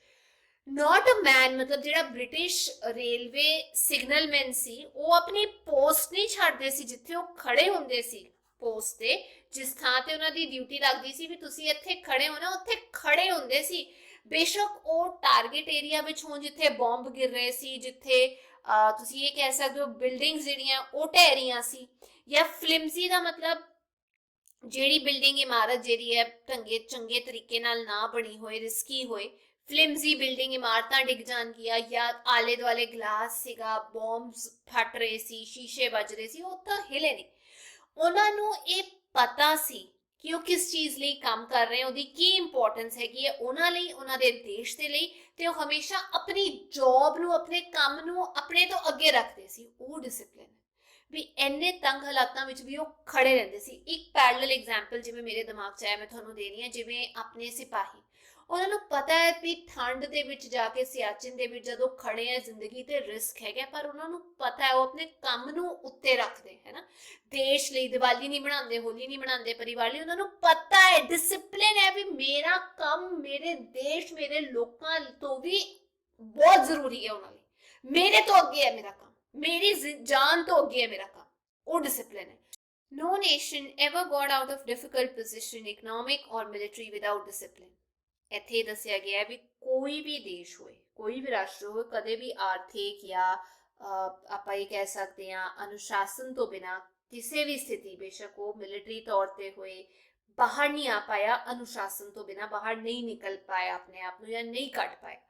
ਨਾਟ ਅ ਮੈਨ, ਮਤਲਬ ਜਿਹੜਾ ਬ੍ਰਿਟਿਸ਼ ਰੇਲਵੇ ਸਿਗਨਲਮੈਨ ਸੀ, ਉਹ ਆਪਣੀ ਪੋਸਟ ਨਹੀਂ ਛੱਡਦੇ ਸੀ, ਜਿੱਥੇ ਉਹ ਖੜੇ ਹੁੰਦੇ ਸੀ ਪੋਸਟ ਤੇ, ਜਿਸ ਥਾਂ ਤੇ ਉਹਨਾਂ ਦੀ ਡਿਊਟੀ ਲੱਗਦੀ ਸੀ ਵੀ ਤੁਸੀਂ ਇੱਥੇ ਖੜੇ ਹੋ ਨਾ, ਉੱਥੇ ਖੜੇ ਹੁੰਦੇ ਸੀ, ਬੇਸ਼ੱਕ ਉਹ ਟਾਰਗੇਟ ਏਰੀਆ ਵਿੱਚ ਹੋਣ ਜਿੱਥੇ ਬੰਬ ਗਿਰ ਰਹੇ ਸੀ, ਜਿੱਥੇ ਤੁਸੀਂ ਇਹ ਕਹਿ ਸਕਦੇ ਹੋ ਬਿਲਡਿੰਗਸ ਜਿਹੜੀਆਂ ਉਹ ਢਹਿ ਰਹੀਆਂ ਸੀ, ਜਾਂ ਫਲਿਮਸੀ ਦਾ ਮਤਲਬ ਜਿਹੜੀ ਬਿਲਡਿੰਗ ਇਮਾਰਤ ਜਿਹੜੀ ਹੈ ਚੰਗੇ ਤਰੀਕੇ ਨਾਲ ਨਾ ਬਣੀ ਹੋਏ, ਰਿਸਕੀ ਹੋਏ, ਫਲਿਮਸੀ ਬਿਲਡਿੰਗ ਇਮਾਰਤਾਂ ਡਿੱਗ ਜਾਣਗੀਆਂ, ਜਾਂ ਆਲੇ ਦੁਆਲੇ ਗਲਾਸ ਸੀਗਾ, ਬੌਂਬਸ ਫਟ ਰਹੇ ਸੀ, ਸ਼ੀਸ਼ੇ ਵੱਜ ਰਹੇ ਸੀ, ਉਹ ਤਾਂ ਹਿਲੇ ਨਹੀਂ. ਉਹਨਾਂ ਨੂੰ ਇਹ ਪਤਾ ਸੀ ਕਿ ਉਹ ਕਿਸ ਚੀਜ਼ ਲਈ ਕੰਮ ਕਰ ਰਹੇ, ਉਹਦੀ ਕੀ ਇੰਪੋਰਟੈਂਸ ਹੈਗੀ ਹੈ ਉਹਨਾਂ ਲਈ, ਉਹਨਾਂ ਦੇ ਦੇਸ਼ ਦੇ ਲਈ, ਤੇ ਉਹ ਹਮੇਸ਼ਾ ਆਪਣੀ ਜੌਬ ਨੂੰ, ਆਪਣੇ ਕੰਮ ਨੂੰ ਆਪਣੇ ਤੋਂ ਅੱਗੇ ਰੱਖਦੇ ਸੀ. ਉਹ ਡਿਸਪਲਿਨ ਵੀ ਇੰਨੇ ਤੰਗ ਹਾਲਾਤਾਂ ਵਿੱਚ ਵੀ ਉਹ ਖੜੇ ਰਹਿੰਦੇ ਸੀ. ਇੱਕ ਪੈਰਲਲ ਐਗਜ਼ਾਮਪਲ ਜਿਵੇਂ ਮੇਰੇ ਦਿਮਾਗ 'ਚ ਆਇਆ, ਮੈਂ ਤੁਹਾਨੂੰ ਦੇ ਰਹੀ ਹਾਂ. ਜਿਵੇਂ ਆਪਣੇ ਸਿਪਾਹੀ, ਉਹਨਾਂ ਨੂੰ ਪਤਾ ਹੈ ਵੀ ਠੰਡ ਦੇ ਵਿੱਚ ਜਾ ਕੇ ਸਿਆਚਿਨ ਦੇ ਵਿੱਚ ਜਦੋਂ ਖੜੇ ਆ, ਜ਼ਿੰਦਗੀ ਤੇ ਰਿਸਕ ਹੈਗਾ, ਪਰ ਉਹਨਾਂ ਨੂੰ ਪਤਾ ਹੈ, ਉਹ ਆਪਣੇ ਕੰਮ ਨੂੰ ਉੱਤੇ ਰੱਖਦੇ ਹੈ ਨਾ, ਦੇਸ਼ ਲਈ. ਦੀਵਾਲੀ ਨਹੀਂ ਮਨਾਉਂਦੇ, ਹੋਲੀ ਨਹੀਂ ਮਨਾਉਂਦੇ ਪਰਿਵਾਰ ਲਈ, ਉਹਨਾਂ ਨੂੰ ਪਤਾ ਹੈ, ਡਿਸਪਲਿਨ ਹੈ ਵੀ ਮੇਰਾ ਕੰਮ ਮੇਰੇ ਦੇਸ਼, ਮੇਰੇ ਲੋਕਾਂ ਤੋਂ ਵੀ ਬਹੁਤ ਜ਼ਰੂਰੀ ਹੈ, ਉਹਨਾਂ ਲਈ ਮੇਰੇ ਤੋਂ ਅੱਗੇ ਹੈ ਮੇਰਾ ਕੰਮ, ਮੇਰੀ ਜਾਨ ਤੋਂ ਅੱਗੇ ਹੈ ਮੇਰਾ ਕੰਮ. ਉਹ ਡਿਸਪਲਿਨ ਹੈ. No nation ever got out of difficult position, economic or military, without discipline. ਇੱਥੇ ਦੱਸਿਆ ਗਿਆ ਵੀ ਕੋਈ ਵੀ ਦੇਸ਼ ਹੋਏ, ਕੋਈ ਵੀ ਰਾਸ਼ਟਰ ਹੋਏ, ਕਦੇ ਵੀ ਆਰਥਿਕ ਜਾਂ ਆਪਾਂ ਇਹ ਕਹਿ ਸਕਦੇ ਹਾਂ ਅਨੁਸ਼ਾਸਨ ਤੋਂ ਬਿਨਾਂ ਕਿਸੇ ਵੀ ਸਥਿਤੀ, ਬੇਸ਼ੱਕ ਉਹ ਮਿਲਟਰੀ ਤੌਰ ਤੇ ਹੋਏ, ਬਾਹਰ ਨਹੀਂ ਆ ਪਾਇਆ। ਅਨੁਸ਼ਾਸਨ ਤੋਂ ਬਿਨਾਂ ਬਾਹਰ ਨਹੀਂ ਨਿਕਲ ਪਾਇਆ ਆਪਣੇ ਆਪ ਨੂੰ, ਜਾਂ ਨਹੀਂ ਕੱਢ ਪਾਇਆ।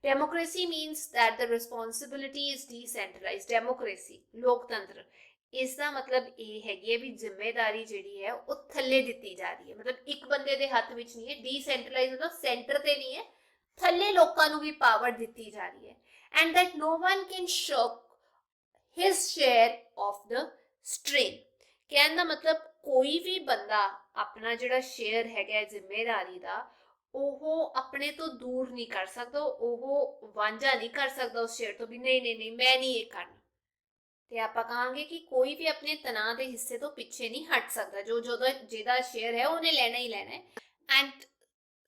Democracy means that the responsibility is decentralized. Democracy, ਲੋਕਤੰਤਰ, ਇਸ ਦਾ ਮਤਲਬ ਇਹ ਹੈਗੀ ਹੈ ਵੀ ਜ਼ਿੰਮੇਵਾਰੀ ਜਿਹੜੀ ਹੈ ਉਹ ਥੱਲੇ ਦਿੱਤੀ ਜਾ ਰਹੀ ਹੈ। ਮਤਲਬ ਇੱਕ ਬੰਦੇ ਦੇ ਹੱਥ ਵਿੱਚ ਨਹੀਂ ਹੈ। ਡੀਸੈਂਟਰਲਾਈਜ਼ ਮਤਲਬ ਸੈਂਟਰ ਤੇ ਨਹੀਂ ਹੈ, ਥੱਲੇ ਲੋਕਾਂ ਨੂੰ ਵੀ ਪਾਵਰ ਦਿੱਤੀ ਜਾ ਰਹੀ ਹੈ। And that no one can shirk his share of the strain. ਕਹਿਣ ਦਾ ਮਤਲਬ ਕੋਈ ਵੀ ਬੰਦਾ ਆਪਣਾ ਜਿਹੜਾ ਸ਼ੇਅਰ ਹੈਗਾ ਜ਼ਿੰਮੇਵਾਰੀ ਦਾ, ਉਹ ਆਪਣੇ ਤੋਂ ਦੂਰ ਨਹੀਂ ਕਰ ਸਕਦਾ, ਉਹ ਵਾਂਝਾ ਨਹੀਂ ਕਰ ਸਕਦਾ ਉਸ ਸ਼ੇਅਰ ਤੋਂ ਵੀ ਨਹੀਂ ਮੈਂ ਨਹੀਂ ਇਹ ਕਰਨਾ। ਤੇ ਆਪਾਂ ਕਹਾਂਗੇ ਕਿ ਕੋਈ ਵੀ ਆਪਣੇ ਤਣਾਅ ਦੇ ਹਿੱਸੇ ਤੋਂ ਪਿੱਛੇ ਨਹੀਂ ਹਟ ਸਕਦਾ। ਜੋ ਜਿਹਦਾ ਸ਼ੇਅਰ ਹੈ ਉਹਨੇ ਲੈਣਾ ਹੀ ਲੈਣਾ ਹੈ। And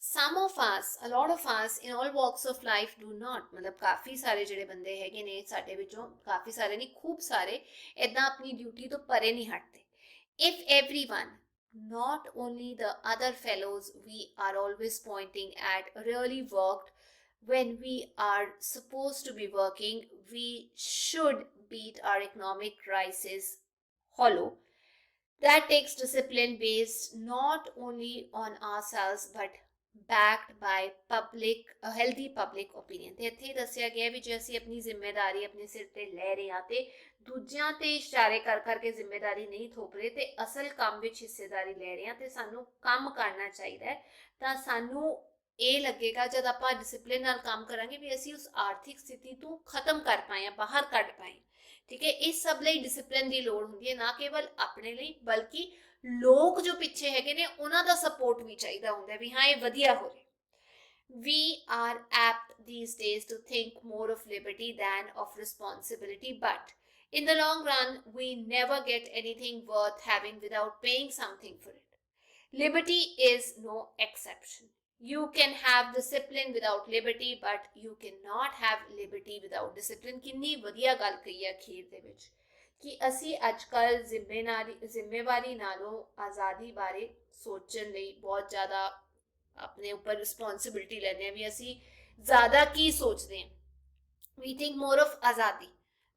some of us, a lot of us in all walks of life do not, ਮਤਲਬ ਕਾਫੀ ਸਾਰੇ ਜਿਹੜੇ ਬੰਦੇ ਹੈਗੇ ਨੇ ਸਾਡੇ ਵਿੱਚੋਂ, ਕਾਫੀ ਸਾਰੇ ਨਹੀਂ ਖੂਬ ਸਾਰੇ, ਇਦਾਂ ਆਪਣੀ ਡਿਊਟੀ ਤੋਂ ਪਰੇ ਨਹੀਂ ਹਟਦੇ। if everyone, not only the other fellows we are always pointing at, really worked when we are supposed to be working, we should beat our economic crisis hollow. That takes discipline based not only on ourselves but backed by public, a healthy public opinion. ਤੇ ਇੱਥੇ ਦੱਸਿਆ ਗਿਆ ਵੀ ਜੇ ਅਸੀਂ ਆਪਣੀ ਜ਼ਿੰਮੇਵਾਰੀ ਆਪਣੇ ਸਿਰ ਤੇ ਲੈ ਰਹੇ ਹਾਂ ਤੇ ਦੂਜਿਆਂ ਤੇ ਇਸ਼ਾਰੇ ਕਰ ਕਰਕੇ ਜ਼ਿੰਮੇਵਾਰੀ ਨਹੀਂ ਥੋਪ ਰਹੇ ਤੇ ਅਸਲ ਕੰਮ ਵਿੱਚ ਹਿੱਸੇਦਾਰੀ ਲੈ ਰਹੇ ਹਾਂ ਤੇ ਸਾਨੂੰ ਕੰਮ ਕਰਨਾ ਚਾਹੀਦਾ ਹੈ, ਤਾਂ ਸਾਨੂੰ ਇਹ ਲੱਗੇਗਾ ਜਦ ਆਪਾਂ ਡਿਸਪਲਿਨ ਨਾਲ ਕੰਮ ਕਰਾਂਗੇ ਵੀ ਅਸੀਂ ਉਸ ਆਰਥਿਕ ਸਥਿਤੀ ਤੋਂ ਖਤਮ ਕਰ ਪਾਏ, ਬਾਹਰ ਕੱਢ ਪਾਏ। ਠੀਕ ਹੈ, ਇਸ ਸਭ ਲਈ ਡਿਸਪਲਿਨ ਦੀ ਲੋੜ ਹੁੰਦੀ ਹੈ, ਨਾ ਕੇਵਲ ਆਪਣੇ ਲਈ ਬਲਕਿ ਲੋਕ ਜੋ ਪਿੱਛੇ ਹੈਗੇ ਨੇ ਉਹਨਾਂ ਦਾ ਸਪੋਰਟ ਵੀ ਚਾਹੀਦਾ ਹੁੰਦਾ ਵੀ ਹਾਂ ਇਹ ਵਧੀਆ ਹੋ ਰਿਹਾ। We are apt these days to think more of liberty than of responsibility, but in the long run we never get anything worth having without paying something for it. Liberty is no exception. You can have discipline without liberty, but you cannot have liberty without discipline. ਕਿੰਨੀ ਵਧੀਆ ਗੱਲ ਕਹੀ ਹੈ ਅਖੀਰ ਦੇ ਵਿੱਚ ਕਿ ਅਸੀਂ ਅੱਜ ਕੱਲ੍ਹ ਜ਼ਿੰਮੇਵਾਰੀ ਨਾਲੋਂ ਆਜ਼ਾਦੀ ਬਾਰੇ ਸੋਚਣ ਲਈ ਬਹੁਤ ਜ਼ਿਆਦਾ ਆਪਣੇ ਉੱਪਰ ਰਿਸਪੌਂਸਿਬਿਲਿਟੀ ਲੈਂਦੇ ਹਾਂ ਵੀ ਅਸੀਂ ਜ਼ਿਆਦਾ ਕੀ ਸੋਚਦੇ ਹਾਂ। ਵੀ ਥਿੰਕ ਮੋਰ ਆਫ ਆਜ਼ਾਦੀ,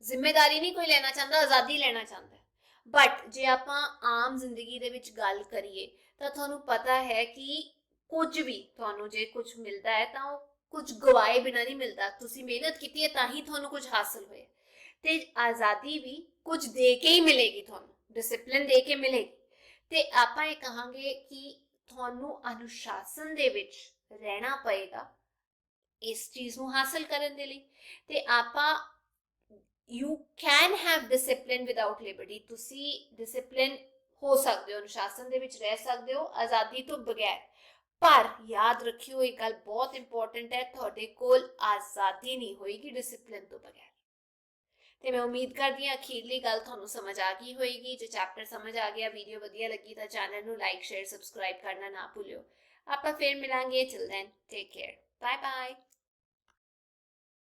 ਜ਼ਿੰਮੇਦਾਰੀ ਨਹੀਂ ਕੋਈ ਲੈਣਾ ਚਾਹੁੰਦਾ, ਆਜ਼ਾਦੀ ਲੈਣਾ ਚਾਹੁੰਦਾ। ਬਟ ਜੇ ਆਪਾਂ ਆਮ ਜ਼ਿੰਦਗੀ ਦੇ ਵਿੱਚ ਗੱਲ ਕਰੀਏ ਤਾਂ ਤੁਹਾਨੂੰ ਪਤਾ ਹੈ ਕਿ ਕੁਝ ਵੀ ਤੁਹਾਨੂੰ ਜੇ ਕੁਝ ਮਿਲਦਾ ਹੈ ਤਾਂ ਉਹ ਕੁਝ ਗਵਾਏ ਬਿਨਾਂ ਨਹੀਂ ਮਿਲਦਾ। ਤੁਸੀਂ ਮਿਹਨਤ ਕੀਤੀ ਹੈ ਤਾਂ ਹੀ ਤੁਹਾਨੂੰ ਕੁਝ ਹਾਸਲ ਹੋਇਆ। ਤੇ ਆਜ਼ਾਦੀ ਵੀ ਕੁਝ ਦੇ ਕੇ ਹੀ ਮਿਲੇਗੀ, ਤੁਹਾਨੂੰ ਡਿਸਪਲਿਨ ਦੇ ਕੇ ਮਿਲੇਗੀ। ਤੇ ਆਪਾਂ ਇਹ ਕਹਾਂਗੇ ਕਿ ਤੁਹਾਨੂੰ ਅਨੁਸ਼ਾਸਨ ਦੇ ਵਿੱਚ ਰਹਿਣਾ ਪਏਗਾ ਇਸ ਚੀਜ਼ ਨੂੰ ਹਾਸਲ ਕਰਨ ਦੇ ਲਈ। ਤੇ ਆਪਾਂ you can have discipline without Liberty. ਤੁਸੀਂ ਡਿਸਪਲਿਨ ਹੋ ਸਕਦੇ ਹੋ, ਅਨੁਸ਼ਾਸਨ ਦੇ ਵਿੱਚ ਰਹਿ ਸਕਦੇ ਹੋ ਆਜ਼ਾਦੀ ਤੋਂ ਬਗੈਰ। ਪਰ ਯਾਦ ਰੱਖਿਓ ਇਹ ਗੱਲ ਬਹੁਤ ਇੰਪੋਰਟੈਂਟ ਹੈ, ਤੁਹਾਡੇ ਕੋਲ ਆਜ਼ਾਦੀ ਨਹੀਂ ਹੋਏਗੀ ਡਿਸਪਲਿਨ ਤੋਂ ਬਗੈਰ। ਤੇ ਮੈਂ ਉਮੀਦ ਕਰਦੀ ਹਾਂ ਅਖੀਰਲੀ ਗੱਲ ਤੁਹਾਨੂੰ ਸਮਝ ਆ ਗਈ ਹੋਏਗੀ। ਜੇ ਚੈਪਟਰ ਸਮਝ ਆ ਗਿਆ, ਵੀਡੀਓ ਵਧੀਆ ਲੱਗੀ ਤਾਂ ਚੈਨਲ ਨੂੰ ਲਾਈਕ, ਸ਼ੇਅਰ, ਸਬਸਕ੍ਰਾਈਬ ਕਰਨਾ ਨਾ ਭੁੱਲਿਓ। ਆਪਾਂ ਫਿਰ ਮਿਲਾਂਗੇ। Till then take care, bye bye.